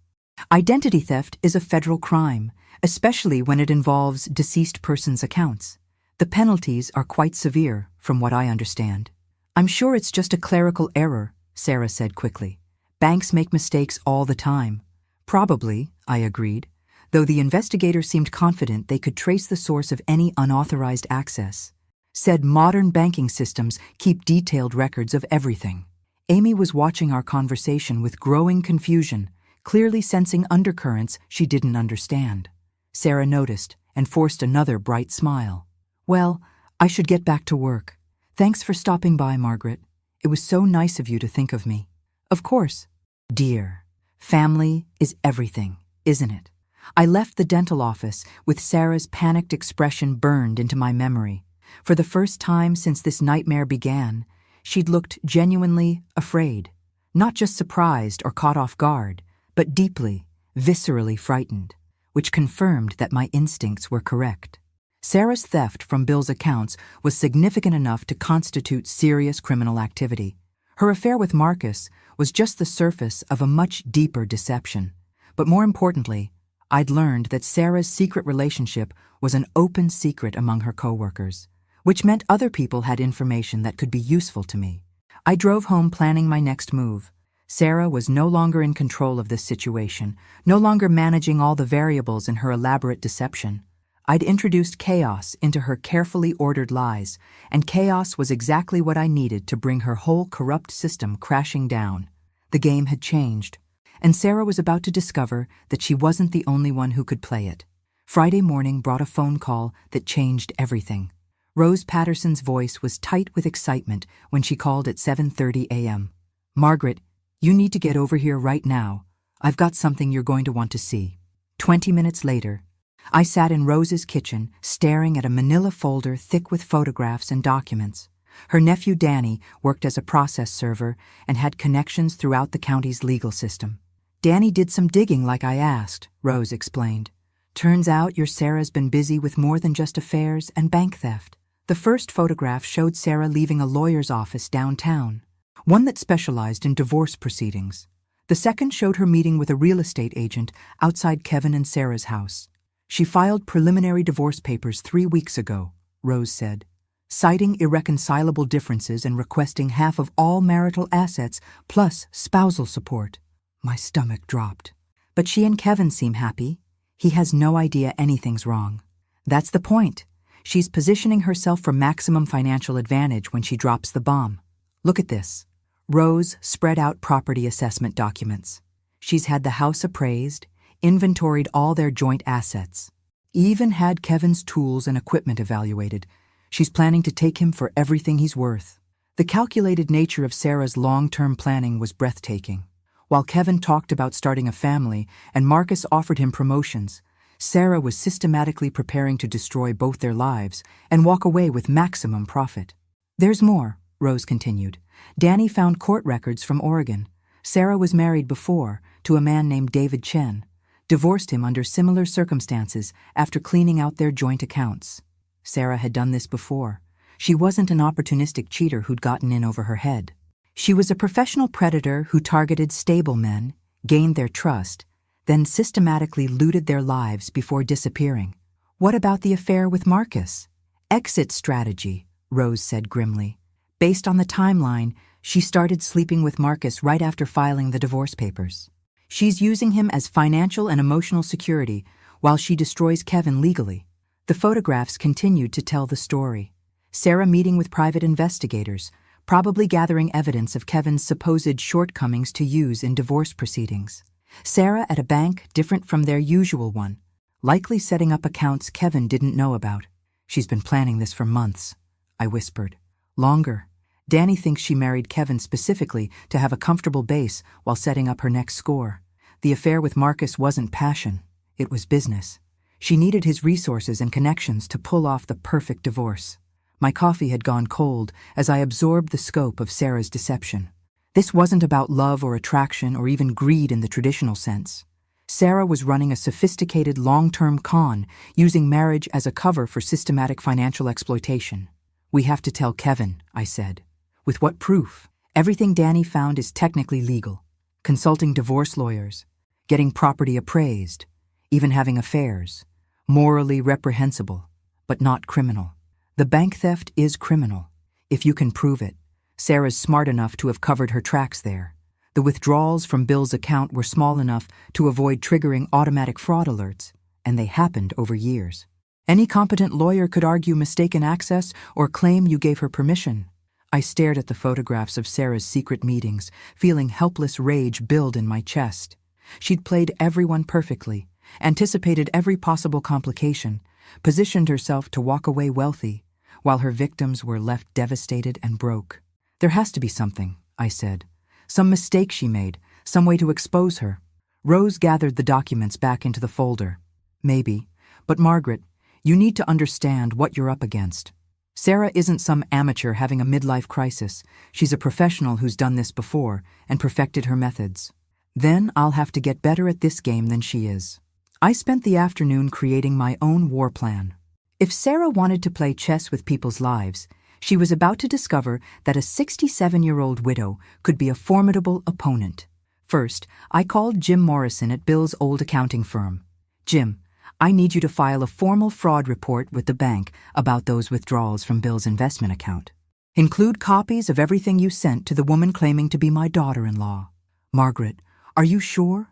Identity theft is a federal crime, especially when it involves deceased persons' accounts. The penalties are quite severe, from what I understand. I'm sure it's just a clerical error, Sarah said quickly. Banks make mistakes all the time. Probably, I agreed, though the investigator seemed confident they could trace the source of any unauthorized access. Said modern banking systems keep detailed records of everything. Amy was watching our conversation with growing confusion, clearly sensing undercurrents she didn't understand. Sarah noticed and forced another bright smile. Well, I should get back to work. Thanks for stopping by, Margaret. It was so nice of you to think of me. Of course. Dear, family is everything, isn't it? I left the dental office with Sarah's panicked expression burned into my memory. For the first time since this nightmare began, she'd looked genuinely afraid. Not just surprised or caught off guard, but deeply, viscerally frightened, which confirmed that my instincts were correct. Sarah's theft from Bill's accounts was significant enough to constitute serious criminal activity. Her affair with Marcus was just the surface of a much deeper deception. But more importantly, I'd learned that Sarah's secret relationship was an open secret among her coworkers, which meant other people had information that could be useful to me. I drove home planning my next move. Sarah was no longer in control of this situation, no longer managing all the variables in her elaborate deception. I'd introduced chaos into her carefully ordered lies, and chaos was exactly what I needed to bring her whole corrupt system crashing down. The game had changed, and Sarah was about to discover that she wasn't the only one who could play it. Friday morning brought a phone call that changed everything. Rose Patterson's voice was tight with excitement when she called at 7:30 a.m. Margaret, you need to get over here right now. I've got something you're going to want to see. 20 minutes later, I sat in Rose's kitchen, staring at a manila folder thick with photographs and documents. Her nephew Danny worked as a process server and had connections throughout the county's legal system. Danny did some digging like I asked, Rose explained. Turns out your Sarah's been busy with more than just affairs and bank theft. The first photograph showed Sarah leaving a lawyer's office downtown, one that specialized in divorce proceedings. The second showed her meeting with a real estate agent outside Kevin and Sarah's house. She filed preliminary divorce papers 3 weeks ago, Rose said, citing irreconcilable differences and requesting half of all marital assets plus spousal support. My stomach dropped. But she and Kevin seem happy. He has no idea anything's wrong. That's the point. She's positioning herself for maximum financial advantage when she drops the bomb. Look at this. Rose spread out property assessment documents. She's had the house appraised, inventoried all their joint assets, even had Kevin's tools and equipment evaluated. She's planning to take him for everything he's worth. The calculated nature of Sarah's long-term planning was breathtaking. While Kevin talked about starting a family and Marcus offered him promotions, Sarah was systematically preparing to destroy both their lives and walk away with maximum profit. There's more, Rose continued. Danny found court records from Oregon. Sarah was married before to a man named David Chen, divorced him under similar circumstances after cleaning out their joint accounts. Sarah had done this before. She wasn't an opportunistic cheater who'd gotten in over her head. She was a professional predator who targeted stable men, gained their trust, then systematically looted their lives before disappearing. What about the affair with Marcus? Exit strategy, Rose said grimly. Based on the timeline, she started sleeping with Marcus right after filing the divorce papers. She's using him as financial and emotional security while she destroys Kevin legally. The photographs continued to tell the story. Sarah meeting with private investigators, probably gathering evidence of Kevin's supposed shortcomings to use in divorce proceedings. Sarah at a bank different from their usual one, likely setting up accounts Kevin didn't know about. She's been planning this for months, I whispered. Longer. Danny thinks she married Kevin specifically to have a comfortable base while setting up her next score. The affair with Marcus wasn't passion, it was business. She needed his resources and connections to pull off the perfect divorce. My coffee had gone cold as I absorbed the scope of Sarah's deception. This wasn't about love or attraction or even greed in the traditional sense. Sarah was running a sophisticated long-term con, using marriage as a cover for systematic financial exploitation. We have to tell Kevin, I said. With what proof? Everything Danny found is technically legal. Consulting divorce lawyers. getting property appraised, even having affairs. Morally reprehensible, but not criminal. The bank theft is criminal, if you can prove it. Sarah's smart enough to have covered her tracks there. The withdrawals from Bill's account were small enough to avoid triggering automatic fraud alerts, and they happened over years. Any competent lawyer could argue mistaken access or claim you gave her permission. I stared at the photographs of Sarah's secret meetings, feeling helpless rage build in my chest. She'd played everyone perfectly, anticipated every possible complication, positioned herself to walk away wealthy, while her victims were left devastated and broke. There has to be something, I said. Some mistake she made, some way to expose her. Rose gathered the documents back into the folder. Maybe, but Margaret, you need to understand what you're up against. Sarah isn't some amateur having a midlife crisis. She's a professional who's done this before and perfected her methods. Then I'll have to get better at this game than she is. I spent the afternoon creating my own war plan. If Sarah wanted to play chess with people's lives, she was about to discover that a 67-year-old widow could be a formidable opponent. First, I called Jim Morrison at Bill's old accounting firm. Jim, I need you to file a formal fraud report with the bank about those withdrawals from Bill's investment account. Include copies of everything you sent to the woman claiming to be my daughter-in-law. Margaret, are you sure?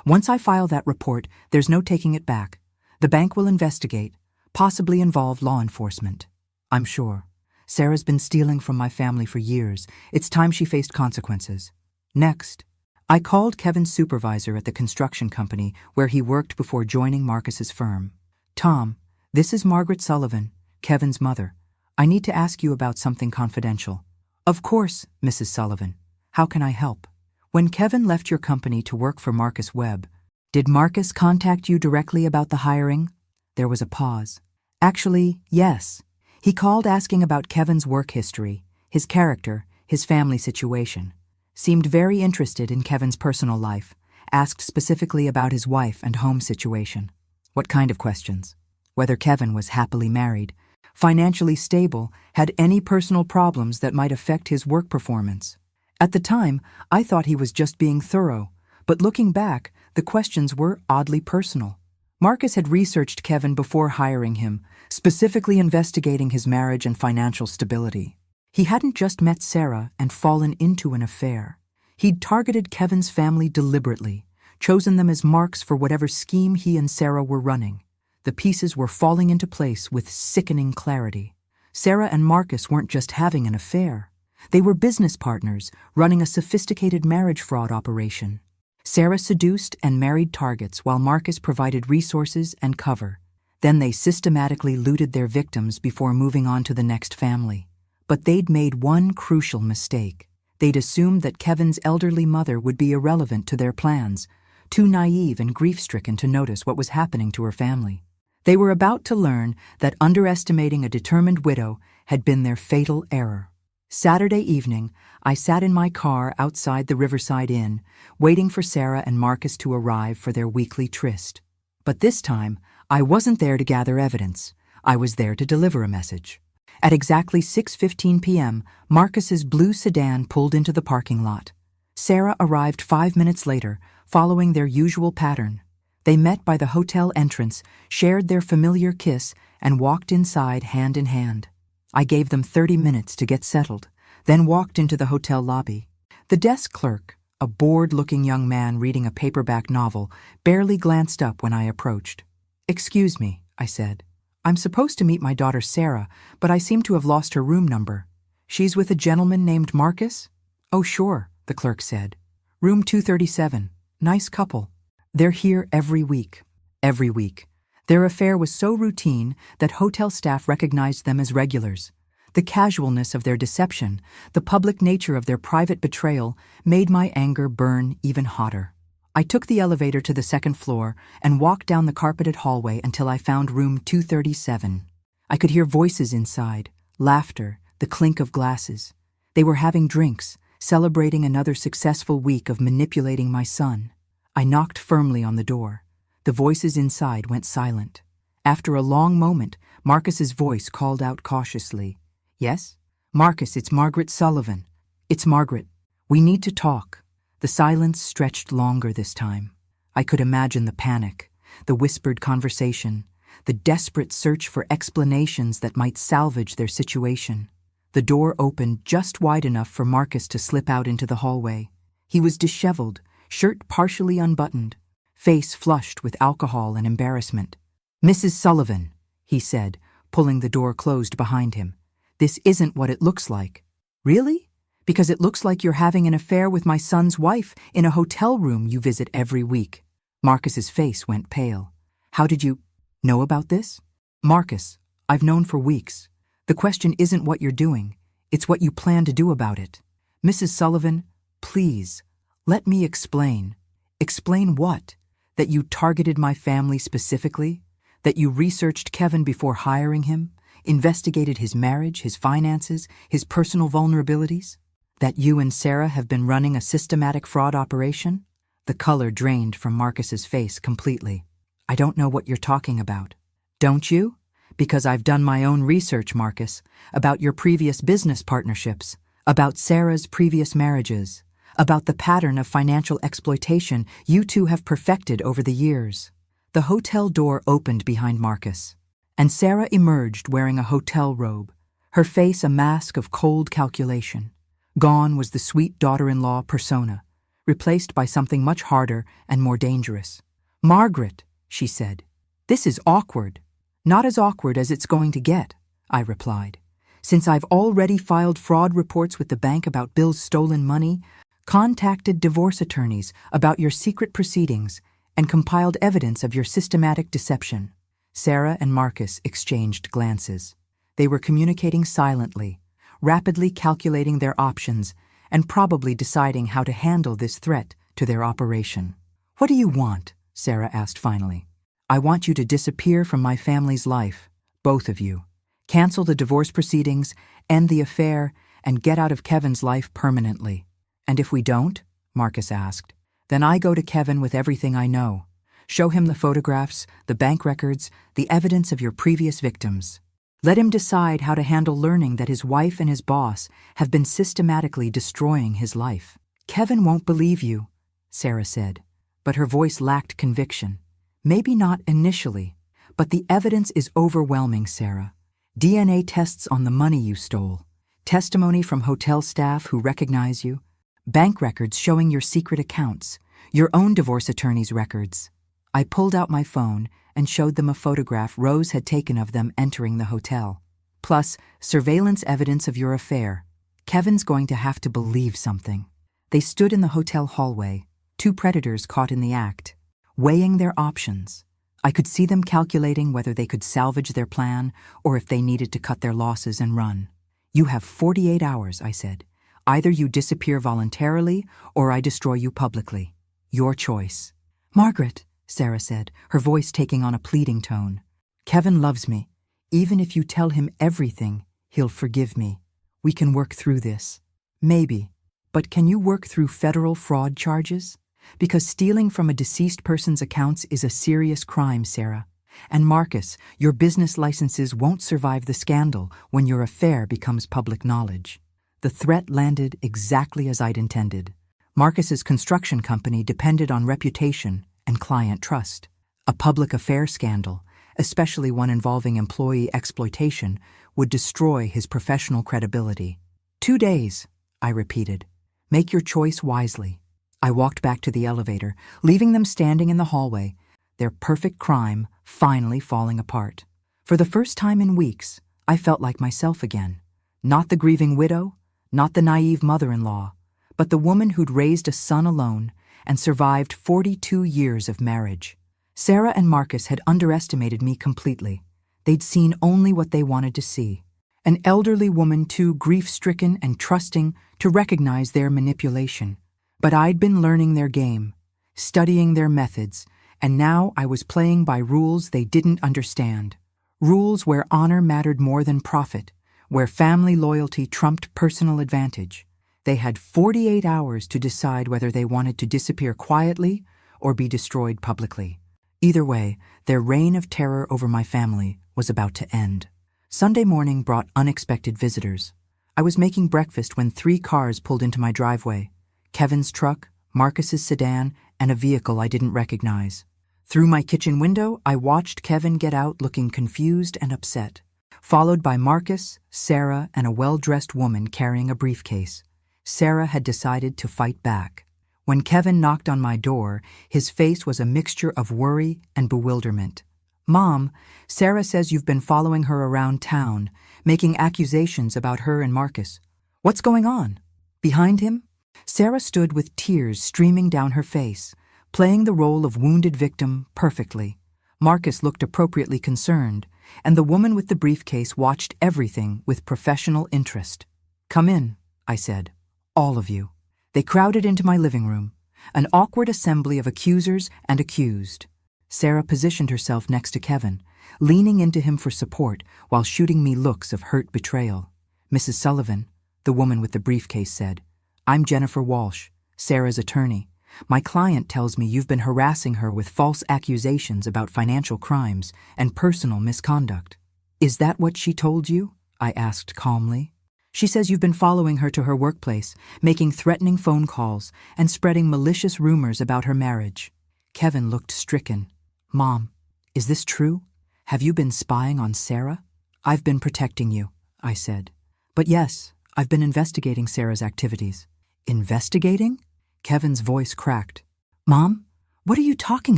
Once I file that report, there's no taking it back. The bank will investigate, possibly involve law enforcement. I'm sure. Sarah's been stealing from my family for years. It's time she faced consequences. Next, I called Kevin's supervisor at the construction company where he worked before joining Marcus's firm. Tom, this is Margaret Sullivan, Kevin's mother. I need to ask you about something confidential. Of course, Mrs. Sullivan. How can I help? When Kevin left your company to work for Marcus Webb, did Marcus contact you directly about the hiring? There was a pause. Actually, yes. He called asking about Kevin's work history, his character, his family situation. Seemed very interested in Kevin's personal life, asked specifically about his wife and home situation. What kind of questions? Whether Kevin was happily married, financially stable, had any personal problems that might affect his work performance. At the time, I thought he was just being thorough, but looking back, the questions were oddly personal. Marcus had researched Kevin before hiring him, specifically investigating his marriage and financial stability. He hadn't just met Sarah and fallen into an affair. He'd targeted Kevin's family deliberately, chosen them as marks for whatever scheme he and Sarah were running. The pieces were falling into place with sickening clarity. Sarah and Marcus weren't just having an affair. They were business partners, running a sophisticated marriage fraud operation. Sarah seduced and married targets while Marcus provided resources and cover. Then they systematically looted their victims before moving on to the next family. But they'd made one crucial mistake. They'd assumed that Kevin's elderly mother would be irrelevant to their plans, too naive and grief-stricken to notice what was happening to her family. They were about to learn that underestimating a determined widow had been their fatal error. Saturday evening, I sat in my car outside the Riverside Inn, waiting for Sarah and Marcus to arrive for their weekly tryst. But this time, I wasn't there to gather evidence. I was there to deliver a message. At exactly 6:15 p.m., Marcus's blue sedan pulled into the parking lot. Sarah arrived 5 minutes later, following their usual pattern. They met by the hotel entrance, shared their familiar kiss, and walked inside hand in hand. I gave them 30 minutes to get settled, then walked into the hotel lobby. The desk clerk, a bored-looking young man reading a paperback novel, barely glanced up when I approached. "Excuse me," I said. "I'm supposed to meet my daughter Sarah, but I seem to have lost her room number. She's with a gentleman named Marcus?" "Oh, sure," the clerk said. "Room 237. Nice couple. They're here every week." Every week. Their affair was so routine that hotel staff recognized them as regulars. The casualness of their deception, the public nature of their private betrayal, made my anger burn even hotter. I took the elevator to the second floor and walked down the carpeted hallway until I found room 237. I could hear voices inside, laughter, the clink of glasses. They were having drinks, celebrating another successful week of manipulating my son. I knocked firmly on the door. The voices inside went silent. After a long moment, Marcus's voice called out cautiously. "Yes? Marcus, it's Margaret Sullivan." "It's Margaret. We need to talk." The silence stretched longer this time. I could imagine the panic, the whispered conversation, the desperate search for explanations that might salvage their situation. The door opened just wide enough for Marcus to slip out into the hallway. He was disheveled, shirt partially unbuttoned, face flushed with alcohol and embarrassment. "Mrs. Sullivan," he said, pulling the door closed behind him. "This isn't what it looks like." "Really? Because it looks like you're having an affair with my son's wife in a hotel room you visit every week." Marcus's face went pale. "How did you know about this?" "Marcus, I've known for weeks. The question isn't what you're doing, it's what you plan to do about it." "Mrs. Sullivan, please, let me explain." "Explain what? That you targeted my family specifically? That you researched Kevin before hiring him, investigated his marriage, his finances, his personal vulnerabilities? That you and Sarah have been running a systematic fraud operation?" The color drained from Marcus's face completely. "I don't know what you're talking about." "Don't you? Because I've done my own research, Marcus, about your previous business partnerships, about Sarah's previous marriages, about the pattern of financial exploitation you two have perfected over the years." The hotel door opened behind Marcus, and Sarah emerged wearing a hotel robe, her face a mask of cold calculation. Gone was the sweet daughter-in-law persona, replaced by something much harder and more dangerous. "Margaret," she said, "this is awkward." "Not as awkward as it's going to get," I replied, "since I've already filed fraud reports with the bank about Bill's stolen money, contacted divorce attorneys about your secret proceedings, and compiled evidence of your systematic deception." Sarah and Marcus exchanged glances. They were communicating silently, rapidly calculating their options, and probably deciding how to handle this threat to their operation. "What do you want?" Sarah asked finally. "I want you to disappear from my family's life, both of you. Cancel the divorce proceedings, end the affair, and get out of Kevin's life permanently." "And if we don't?" Marcus asked. "Then I go to Kevin with everything I know. Show him the photographs, the bank records, the evidence of your previous victims. Let him decide how to handle learning that his wife and his boss have been systematically destroying his life." "Kevin won't believe you," Sarah said, but her voice lacked conviction. "Maybe not initially, but the evidence is overwhelming, Sarah. DNA tests on the money you stole, testimony from hotel staff who recognize you, bank records showing your secret accounts, your own divorce attorney's records." I pulled out my phone and showed them a photograph Rose had taken of them entering the hotel. "Plus, surveillance evidence of your affair. Kevin's going to have to believe something." They stood in the hotel hallway, two predators caught in the act, weighing their options. I could see them calculating whether they could salvage their plan or if they needed to cut their losses and run. "You have 48 hours, I said. "Either you disappear voluntarily or I destroy you publicly. Your choice." "Margaret," Sarah said, her voice taking on a pleading tone, "Kevin loves me. Even if you tell him everything, he'll forgive me. We can work through this." "Maybe. But can you work through federal fraud charges? Because stealing from a deceased person's accounts is a serious crime, Sarah. And Marcus, your business licenses won't survive the scandal when your affair becomes public knowledge." The threat landed exactly as I'd intended. Marcus's construction company depended on reputation and client trust. A public affair scandal, especially one involving employee exploitation, would destroy his professional credibility. 2 days, I repeated. Make your choice wisely. I walked back to the elevator, leaving them standing in the hallway, their perfect crime finally falling apart. For the first time in weeks, I felt like myself again. Not the grieving widow, not the naive mother-in-law, but the woman who'd raised a son alone and survived 42 years of marriage. Sarah and Marcus had underestimated me completely. They'd seen only what they wanted to see. An elderly woman too grief-stricken and trusting to recognize their manipulation. But I'd been learning their game, studying their methods, and now I was playing by rules they didn't understand. Rules where honor mattered more than profit, where family loyalty trumped personal advantage. They had 48 hours to decide whether they wanted to disappear quietly or be destroyed publicly. Either way, their reign of terror over my family was about to end. Sunday morning brought unexpected visitors. I was making breakfast when 3 cars pulled into my driveway. Kevin's truck, Marcus's sedan, and a vehicle I didn't recognize. Through my kitchen window, I watched Kevin get out looking confused and upset, followed by Marcus, Sarah, and a well-dressed woman carrying a briefcase. Sarah had decided to fight back. When Kevin knocked on my door, his face was a mixture of worry and bewilderment. "Mom, Sarah says you've been following her around town, making accusations about her and Marcus. What's going on?" Behind him, Sarah stood with tears streaming down her face, playing the role of wounded victim perfectly. Marcus looked appropriately concerned, and the woman with the briefcase watched everything with professional interest. "Come in," I said. "All of you." They crowded into my living room, an awkward assembly of accusers and accused. Sarah positioned herself next to Kevin, leaning into him for support while shooting me looks of hurt betrayal. "Mrs. Sullivan," the woman with the briefcase said, "I'm Jennifer Walsh, Sarah's attorney. My client tells me you've been harassing her with false accusations about financial crimes and personal misconduct." "Is that what she told you?" I asked calmly. "She says you've been following her to her workplace, making threatening phone calls, and spreading malicious rumors about her marriage." Kevin looked stricken. "Mom, is this true? Have you been spying on Sarah?" "I've been protecting you," I said. "But yes, I've been investigating Sarah's activities." "Investigating?" Kevin's voice cracked. "Mom, what are you talking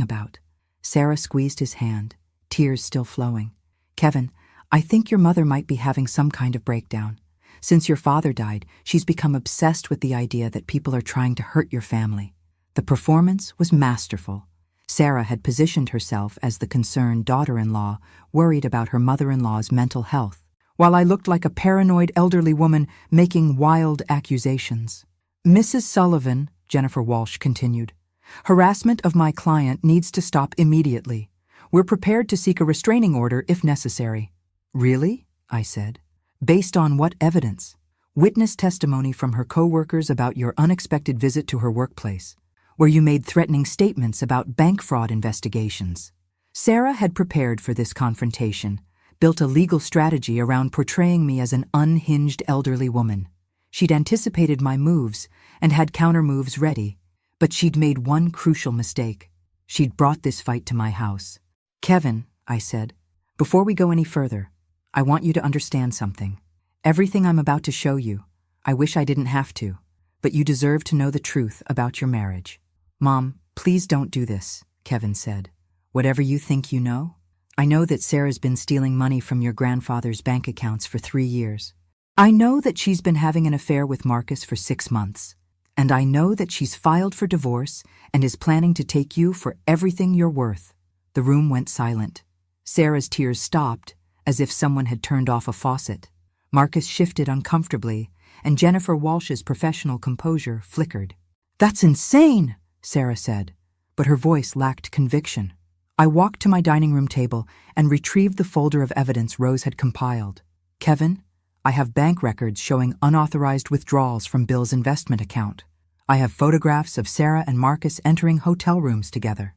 about?" Sarah squeezed his hand, tears still flowing. "Kevin, I think your mother might be having some kind of breakdown. Since your father died, she's become obsessed with the idea that people are trying to hurt your family." The performance was masterful. Sarah had positioned herself as the concerned daughter-in-law, worried about her mother-in-law's mental health, while I looked like a paranoid elderly woman making wild accusations. "Mrs. Sullivan," Jennifer Walsh continued, "harassment of my client needs to stop immediately. We're prepared to seek a restraining order if necessary." "Really?" I said. "Based on what evidence?" "Witness testimony from her co-workers about your unexpected visit to her workplace, where you made threatening statements about bank fraud investigations." Sarah had prepared for this confrontation, built a legal strategy around portraying me as an unhinged elderly woman. She'd anticipated my moves and had counter-moves ready, but she'd made one crucial mistake. She'd brought this fight to my house. "Kevin," I said, "before we go any further, I want you to understand something. Everything I'm about to show you, I wish I didn't have to, but you deserve to know the truth about your marriage." "Mom, please don't do this," Kevin said. "Whatever you think you know, I know that Sarah's been stealing money from your grandfather's bank accounts for 3 years. I know that she's been having an affair with Marcus for 6 months. And I know that she's filed for divorce and is planning to take you for everything you're worth." The room went silent. Sarah's tears stopped, as if someone had turned off a faucet. Marcus shifted uncomfortably, and Jennifer Walsh's professional composure flickered. "That's insane," Sarah said, but her voice lacked conviction. I walked to my dining room table and retrieved the folder of evidence Rose had compiled. "Kevin, I have bank records showing unauthorized withdrawals from Bill's investment account. I have photographs of Sarah and Marcus entering hotel rooms together.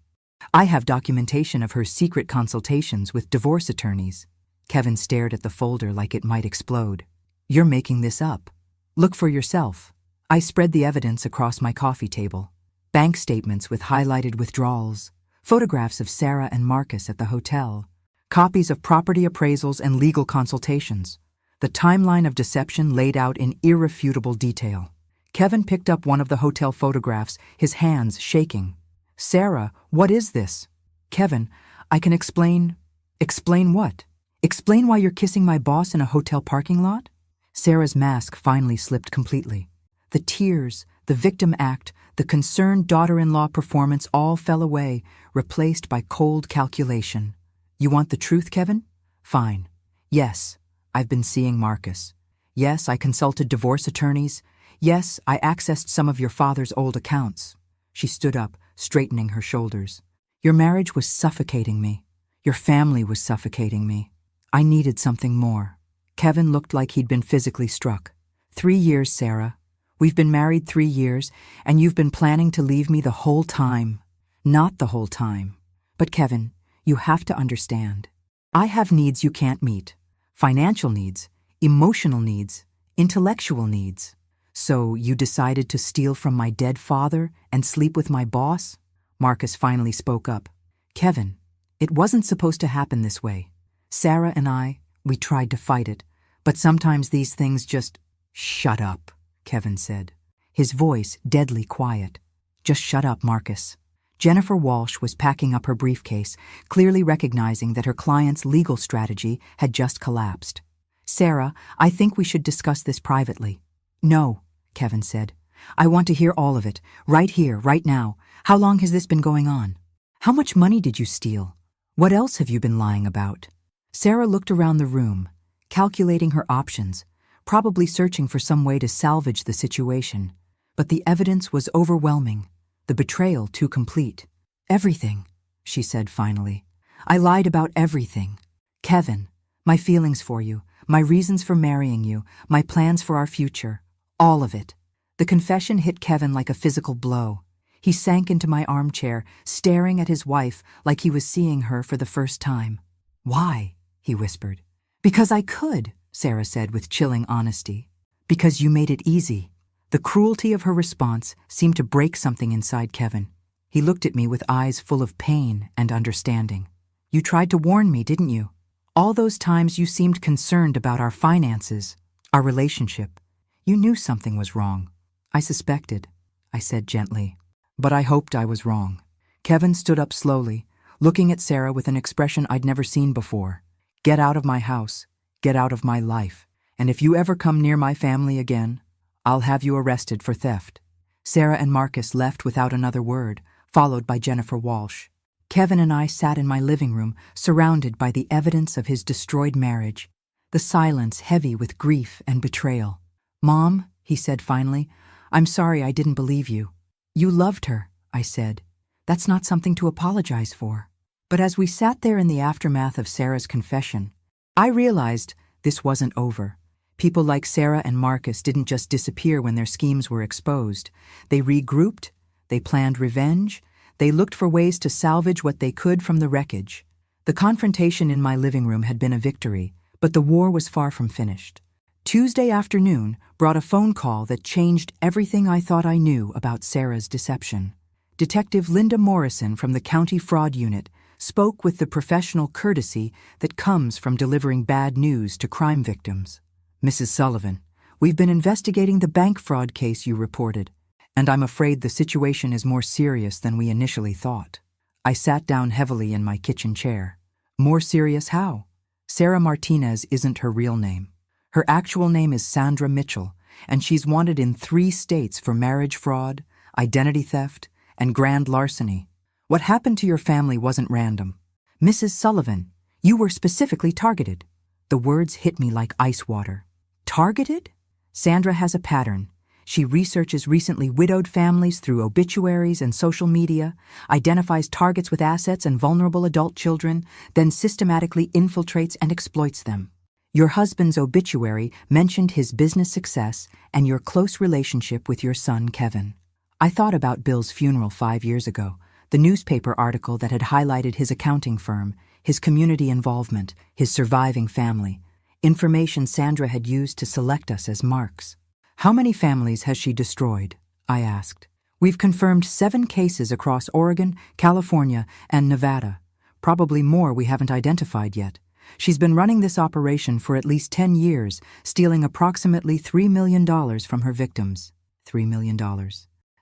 I have documentation of her secret consultations with divorce attorneys." Kevin stared at the folder like it might explode. "You're making this up. Look for yourself." I spread the evidence across my coffee table. Bank statements with highlighted withdrawals, photographs of Sarah and Marcus at the hotel, copies of property appraisals and legal consultations. The timeline of deception laid out in irrefutable detail. Kevin picked up one of the hotel photographs, his hands shaking. "Sarah, what is this?" "Kevin, I can explain." "Explain what? Explain why you're kissing my boss in a hotel parking lot?" Sarah's mask finally slipped completely. The tears, the victim act, the concerned daughter-in-law performance all fell away, replaced by cold calculation. "You want the truth, Kevin? Fine. Yes, I've been seeing Marcus. Yes, I consulted divorce attorneys. Yes, I accessed some of your father's old accounts." She stood up, straightening her shoulders. "Your marriage was suffocating me. Your family was suffocating me. I needed something more." Kevin looked like he'd been physically struck. 3 years, Sarah. We've been married 3 years, and you've been planning to leave me the whole time." "Not the whole time. But Kevin, you have to understand. I have needs you can't meet. Financial needs, emotional needs, intellectual needs. So you decided to steal from my dead father and sleep with my boss? Marcus finally spoke up. Kevin, it wasn't supposed to happen this way. Sarah and I, we tried to fight it, but sometimes these things just— Shut up, Kevin said, his voice deadly quiet. Just shut up, Marcus. Jennifer Walsh was packing up her briefcase, clearly recognizing that her client's legal strategy had just collapsed. Sarah, I think we should discuss this privately. No, Kevin said. I want to hear all of it, right here, right now. How long has this been going on? How much money did you steal? What else have you been lying about? Sarah looked around the room, calculating her options, probably searching for some way to salvage the situation. But the evidence was overwhelming, the betrayal too complete. Everything, she said finally. I lied about everything. Kevin, my feelings for you, my reasons for marrying you, my plans for our future, all of it. The confession hit Kevin like a physical blow. He sank into my armchair, staring at his wife like he was seeing her for the first time. Why? He whispered. Because I could, Sarah said with chilling honesty. Because you made it easy. The cruelty of her response seemed to break something inside Kevin. He looked at me with eyes full of pain and understanding. You tried to warn me, didn't you? All those times you seemed concerned about our finances, our relationship. You knew something was wrong. I suspected, I said gently. But I hoped I was wrong. Kevin stood up slowly, looking at Sarah with an expression I'd never seen before. Get out of my house. Get out of my life. And if you ever come near my family again, I'll have you arrested for theft. Sarah and Marcus left without another word, followed by Jennifer Walsh. Kevin and I sat in my living room, surrounded by the evidence of his destroyed marriage, the silence heavy with grief and betrayal. Mom, he said finally, I'm sorry I didn't believe you. You loved her, I said. That's not something to apologize for. But as we sat there in the aftermath of Sarah's confession, I realized this wasn't over. People like Sarah and Marcus didn't just disappear when their schemes were exposed. They regrouped, they planned revenge, they looked for ways to salvage what they could from the wreckage. The confrontation in my living room had been a victory, but the war was far from finished. Tuesday afternoon brought a phone call that changed everything I thought I knew about Sarah's deception. Detective Linda Morrison from the County Fraud Unit spoke with the professional courtesy that comes from delivering bad news to crime victims. Mrs. Sullivan, we've been investigating the bank fraud case you reported, and I'm afraid the situation is more serious than we initially thought. I sat down heavily in my kitchen chair. More serious how? Sarah Martinez isn't her real name. Her actual name is Sandra Mitchell, and she's wanted in 3 states for marriage fraud, identity theft, and grand larceny. What happened to your family wasn't random. Mrs. Sullivan, you were specifically targeted. The words hit me like ice water. Targeted? Sandra has a pattern. She researches recently widowed families through obituaries and social media, identifies targets with assets and vulnerable adult children, then systematically infiltrates and exploits them. Your husband's obituary mentioned his business success and your close relationship with your son, Kevin. I thought about Bill's funeral 5 years ago, the newspaper article that had highlighted his accounting firm, his community involvement, his surviving family, information Sandra had used to select us as marks. How many families has she destroyed? I asked. We've confirmed 7 cases across Oregon, California, and Nevada. Probably more we haven't identified yet. She's been running this operation for at least 10 years, stealing approximately $3 million from her victims. $3 million.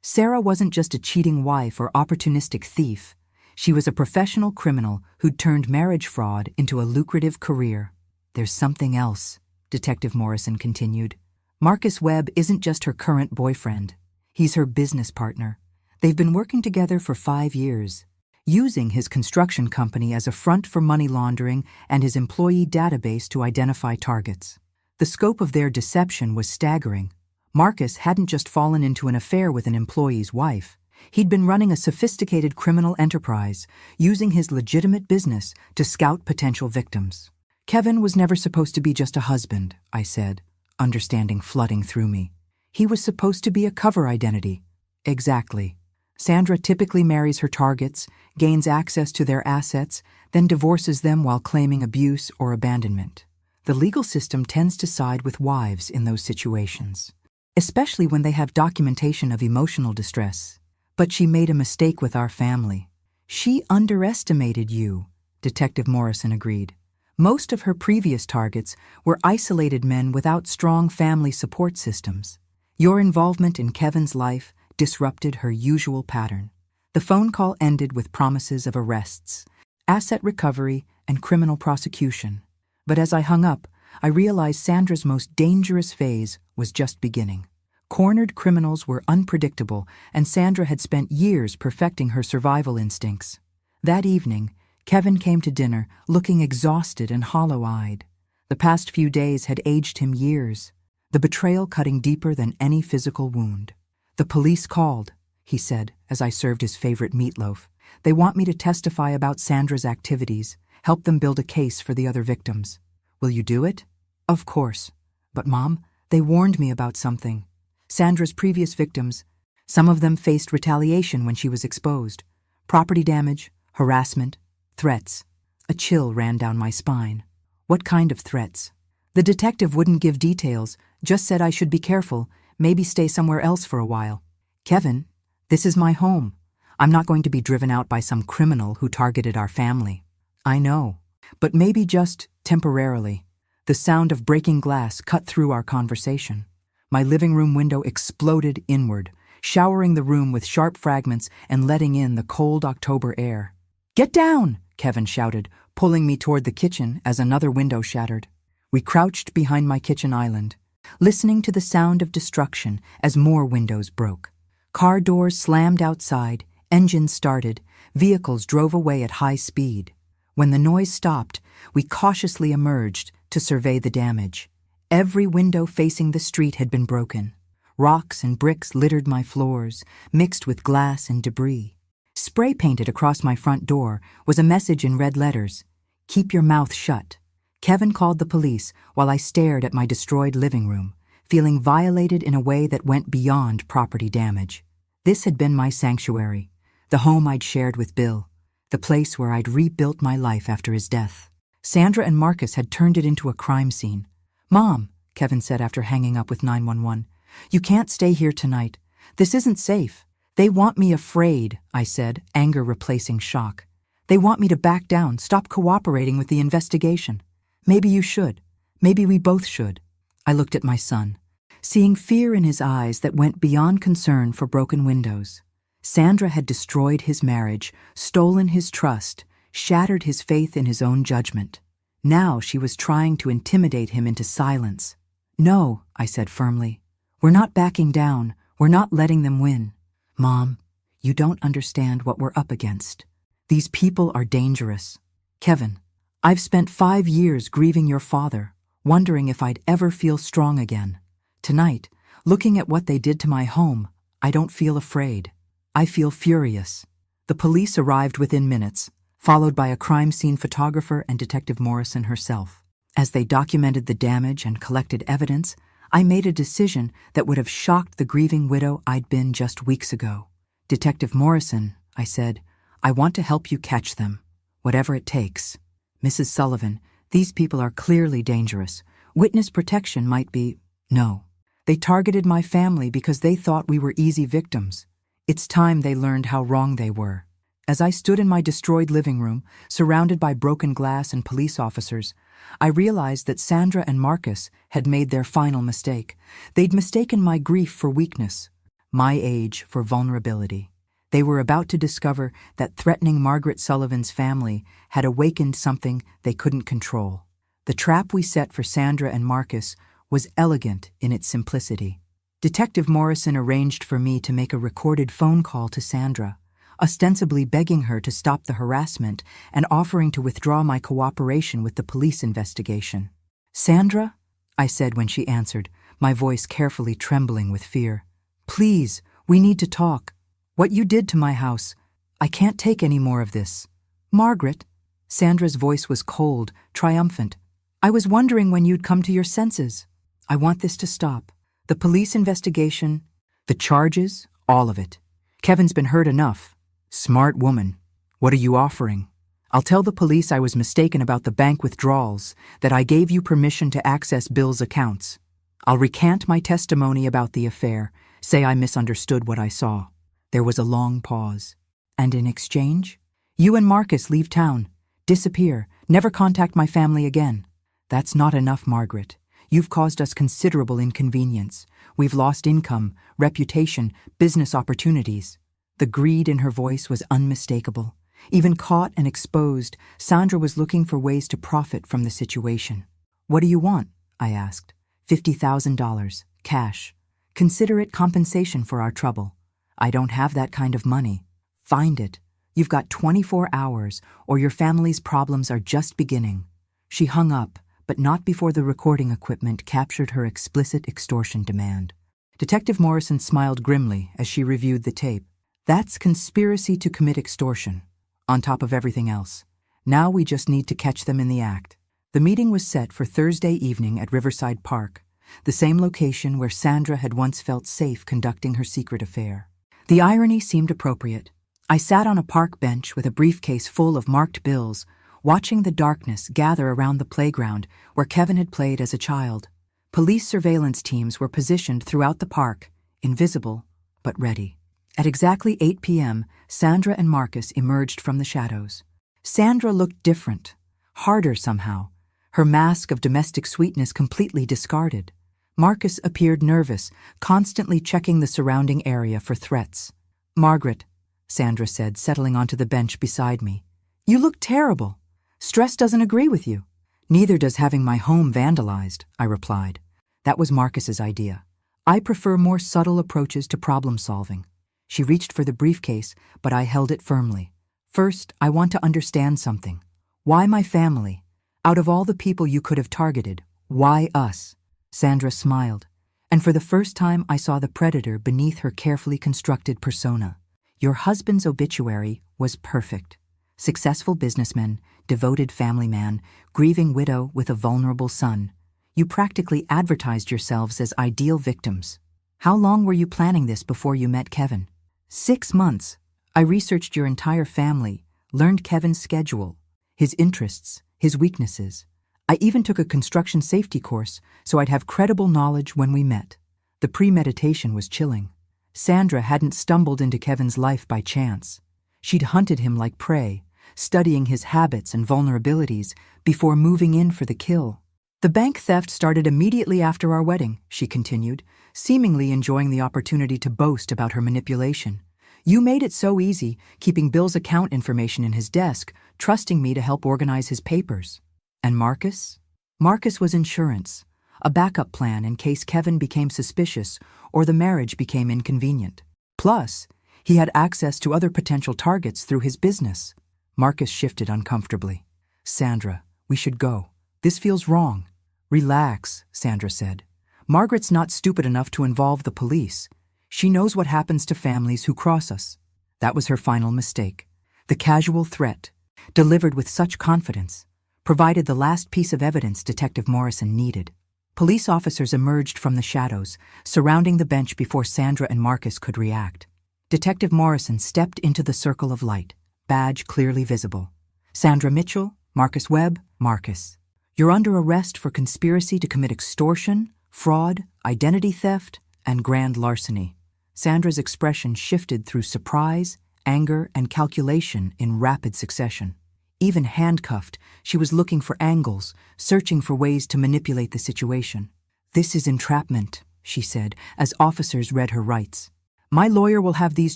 Sarah wasn't just a cheating wife or opportunistic thief. She was a professional criminal who'd turned marriage fraud into a lucrative career. There's something else, Detective Morrison continued. Marcus Webb isn't just her current boyfriend. He's her business partner. They've been working together for 5 years, using his construction company as a front for money laundering and his employee database to identify targets. The scope of their deception was staggering. Marcus hadn't just fallen into an affair with an employee's wife. He'd been running a sophisticated criminal enterprise, using his legitimate business to scout potential victims. Kevin was never supposed to be just a husband, I said, understanding flooding through me. He was supposed to be a cover identity. Exactly. Sandra typically marries her targets, gains access to their assets, then divorces them while claiming abuse or abandonment. The legal system tends to side with wives in those situations. especially when they have documentation of emotional distress. But she made a mistake with our family. She underestimated you, Detective Morrison agreed. Most of her previous targets were isolated men without strong family support systems. Your involvement in Kevin's life disrupted her usual pattern. The phone call ended with promises of arrests, asset recovery, and criminal prosecution. But as I hung up, I realized Sandra's most dangerous phase was just beginning. Cornered criminals were unpredictable, and Sandra had spent years perfecting her survival instincts. That evening, Kevin came to dinner looking exhausted and hollow-eyed. The past few days had aged him years, the betrayal cutting deeper than any physical wound. "The police called," he said as I served his favorite meatloaf. "They want me to testify about Sandra's activities, help them build a case for the other victims. Will you do it?" "Of course. But Mom, they warned me about something. Sandra's previous victims, some of them faced retaliation when she was exposed. Property damage, harassment, threats." A chill ran down my spine. What kind of threats? The detective wouldn't give details, just said I should be careful, maybe stay somewhere else for a while. "Kevin, this is my home. I'm not going to be driven out by some criminal who targeted our family." "I know, but maybe just temporarily." The sound of breaking glass cut through our conversation. My living room window exploded inward, showering the room with sharp fragments and letting in the cold October air. "Get down!" Kevin shouted, pulling me toward the kitchen as another window shattered. We crouched behind my kitchen island, listening to the sound of destruction as more windows broke. Car doors slammed outside, engines started, vehicles drove away at high speed. When the noise stopped, we cautiously emerged to survey the damage. Every window facing the street had been broken. Rocks and bricks littered my floors, mixed with glass and debris. Spray painted across my front door was a message in red letters: "Keep your mouth shut." Kevin called the police while I stared at my destroyed living room, feeling violated in a way that went beyond property damage. This had been my sanctuary, the home I'd shared with Bill, the place where I'd rebuilt my life after his death. Sandra and Marcus had turned it into a crime scene. "Mom," Kevin said after hanging up with 911, "you can't stay here tonight. This isn't safe." "They want me afraid," I said, anger replacing shock. "They want me to back down, stop cooperating with the investigation." "Maybe you should. Maybe we both should." I looked at my son, seeing fear in his eyes that went beyond concern for broken windows. Sandra had destroyed his marriage, stolen his trust, shattered his faith in his own judgment. Now she was trying to intimidate him into silence. "No," I said firmly. "We're not backing down. We're not letting them win." "Mom, you don't understand what we're up against. These people are dangerous. Kevin, I've spent 5 years grieving your father, wondering if I'd ever feel strong again. Tonight, looking at what they did to my home, I don't feel afraid. I feel furious." The police arrived within minutes, followed by a crime scene photographer and Detective Morrison herself. As they documented the damage and collected evidence, I made a decision that would have shocked the grieving widow I'd been just weeks ago. "Detective Morrison," I said, "I want to help you catch them, whatever it takes. Mrs. Sullivan, these people are clearly dangerous. Witness protection might be—" "No. They targeted my family because they thought we were easy victims. It's time they learned how wrong they were." As I stood in my destroyed living room, surrounded by broken glass and police officers, I realized that Sandra and Marcus had made their final mistake. They'd mistaken my grief for weakness, my age for vulnerability. They were about to discover that threatening Margaret Sullivan's family had awakened something they couldn't control. The trap we set for Sandra and Marcus was elegant in its simplicity. Detective Morrison arranged for me to make a recorded phone call to Sandra, ostensibly begging her to stop the harassment and offering to withdraw my cooperation with the police investigation. "Sandra," I said when she answered, my voice carefully trembling with fear, "please, we need to talk. What you did to my house, I can't take any more of this." "Margaret," Sandra's voice was cold, triumphant, "I was wondering when you'd come to your senses. I want this to stop. The police investigation, the charges, all of it. Kevin's been hurt enough." "Smart woman. What are you offering?" "I'll tell the police I was mistaken about the bank withdrawals, that I gave you permission to access Bill's accounts." I'll recant my testimony about the affair, say I misunderstood what I saw. There was a long pause. And in exchange? You and Marcus leave town, disappear, never contact my family again. That's not enough, Margaret. You've caused us considerable inconvenience. We've lost income, reputation, business opportunities. The greed in her voice was unmistakable. Even caught and exposed, Sandra was looking for ways to profit from the situation. What do you want? I asked. $50,000, cash. Consider it compensation for our trouble. I don't have that kind of money. Find it. You've got 24 hours, or your family's problems are just beginning. She hung up, but not before the recording equipment captured her explicit extortion demand. Detective Morrison smiled grimly as she reviewed the tape. That's conspiracy to commit extortion, on top of everything else. Now we just need to catch them in the act. The meeting was set for Thursday evening at Riverside Park, the same location where Sandra had once felt safe conducting her secret affair. The irony seemed appropriate. I sat on a park bench with a briefcase full of marked bills, watching the darkness gather around the playground where Kevin had played as a child. Police surveillance teams were positioned throughout the park, invisible but ready. At exactly 8 p.m., Sandra and Marcus emerged from the shadows. Sandra looked different, harder somehow, her mask of domestic sweetness completely discarded. Marcus appeared nervous, constantly checking the surrounding area for threats. "Margaret," Sandra said, settling onto the bench beside me. "You look terrible. Stress doesn't agree with you." "Neither does having my home vandalized," I replied. That was Marcus's idea. I prefer more subtle approaches to problem solving. She reached for the briefcase, but I held it firmly. "First, I want to understand something. Why my family? Out of all the people you could have targeted, why us?" Sandra smiled, and for the first time I saw the predator beneath her carefully constructed persona. "Your husband's obituary was perfect. Successful businessman, devoted family man, grieving widow with a vulnerable son. You practically advertised yourselves as ideal victims. How long were you planning this before you met Kevin?" 6 months. I researched your entire family, learned Kevin's schedule, his interests, his weaknesses. I even took a construction safety course so I'd have credible knowledge when we met. The premeditation was chilling. Sandra hadn't stumbled into Kevin's life by chance. She'd hunted him like prey, studying his habits and vulnerabilities before moving in for the kill. "The bank theft started immediately after our wedding," she continued, seemingly enjoying the opportunity to boast about her manipulation. "You made it so easy, keeping Bill's account information in his desk, trusting me to help organize his papers." "And Marcus?" "Marcus was insurance, a backup plan in case Kevin became suspicious or the marriage became inconvenient. Plus, he had access to other potential targets through his business." Marcus shifted uncomfortably. "Sandra, we should go. This feels wrong." "Relax," Sandra said. "Margaret's not stupid enough to involve the police. She knows what happens to families who cross us." That was her final mistake. The casual threat, delivered with such confidence, provided the last piece of evidence Detective Morrison needed. Police officers emerged from the shadows, surrounding the bench before Sandra and Marcus could react. Detective Morrison stepped into the circle of light, badge clearly visible. "Sandra Mitchell, Marcus Webb, Marcus. You're under arrest for conspiracy to commit extortion, fraud, identity theft, and grand larceny." Sandra's expression shifted through surprise, anger, and calculation in rapid succession. Even handcuffed, she was looking for angles, searching for ways to manipulate the situation. "This is entrapment," she said, as officers read her rights. "My lawyer will have these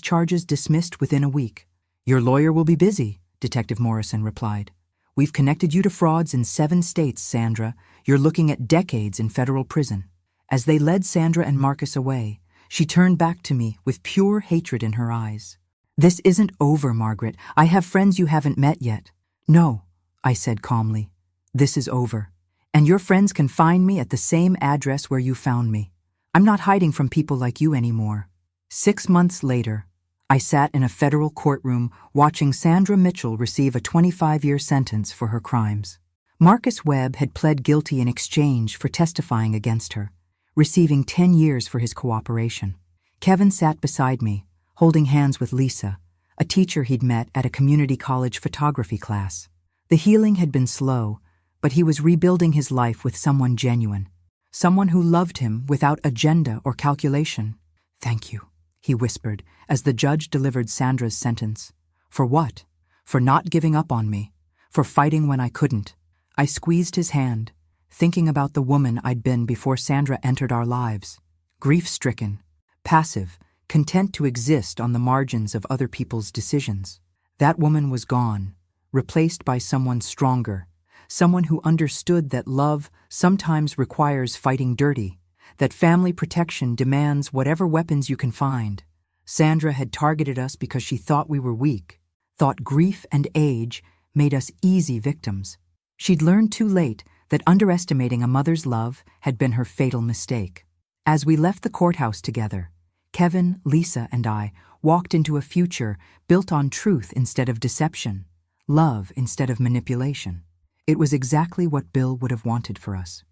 charges dismissed within a week." "Your lawyer will be busy," Detective Morrison replied. "We've connected you to frauds in 7 states, Sandra. You're looking at decades in federal prison." As they led Sandra and Marcus away, she turned back to me with pure hatred in her eyes. "This isn't over, Margaret. I have friends you haven't met yet." "No," I said calmly. "This is over. And your friends can find me at the same address where you found me. I'm not hiding from people like you anymore." 6 months later, I sat in a federal courtroom watching Sandra Mitchell receive a 25-year sentence for her crimes. Marcus Webb had pled guilty in exchange for testifying against her, receiving 10 years for his cooperation. Kevin sat beside me, holding hands with Lisa, a teacher he'd met at a community college photography class. The healing had been slow, but he was rebuilding his life with someone genuine. someone who loved him without agenda or calculation. "Thank you," he whispered as the judge delivered Sandra's sentence. "For what? For not giving up on me, for fighting when I couldn't." I squeezed his hand, thinking about the woman I'd been before Sandra entered our lives. Grief-stricken, passive, content to exist on the margins of other people's decisions. That woman was gone, replaced by someone stronger, someone who understood that love sometimes requires fighting dirty, that family protection demands whatever weapons you can find. Sandra had targeted us because she thought we were weak, thought grief and age made us easy victims. She'd learned too late that underestimating a mother's love had been her fatal mistake. As we left the courthouse together, Kevin, Lisa, and I walked into a future built on truth instead of deception, love instead of manipulation. It was exactly what Bill would have wanted for us.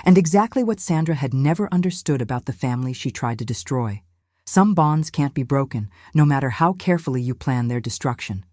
And exactly what Sandra had never understood about the family she tried to destroy. Some bonds can't be broken, no matter how carefully you plan their destruction.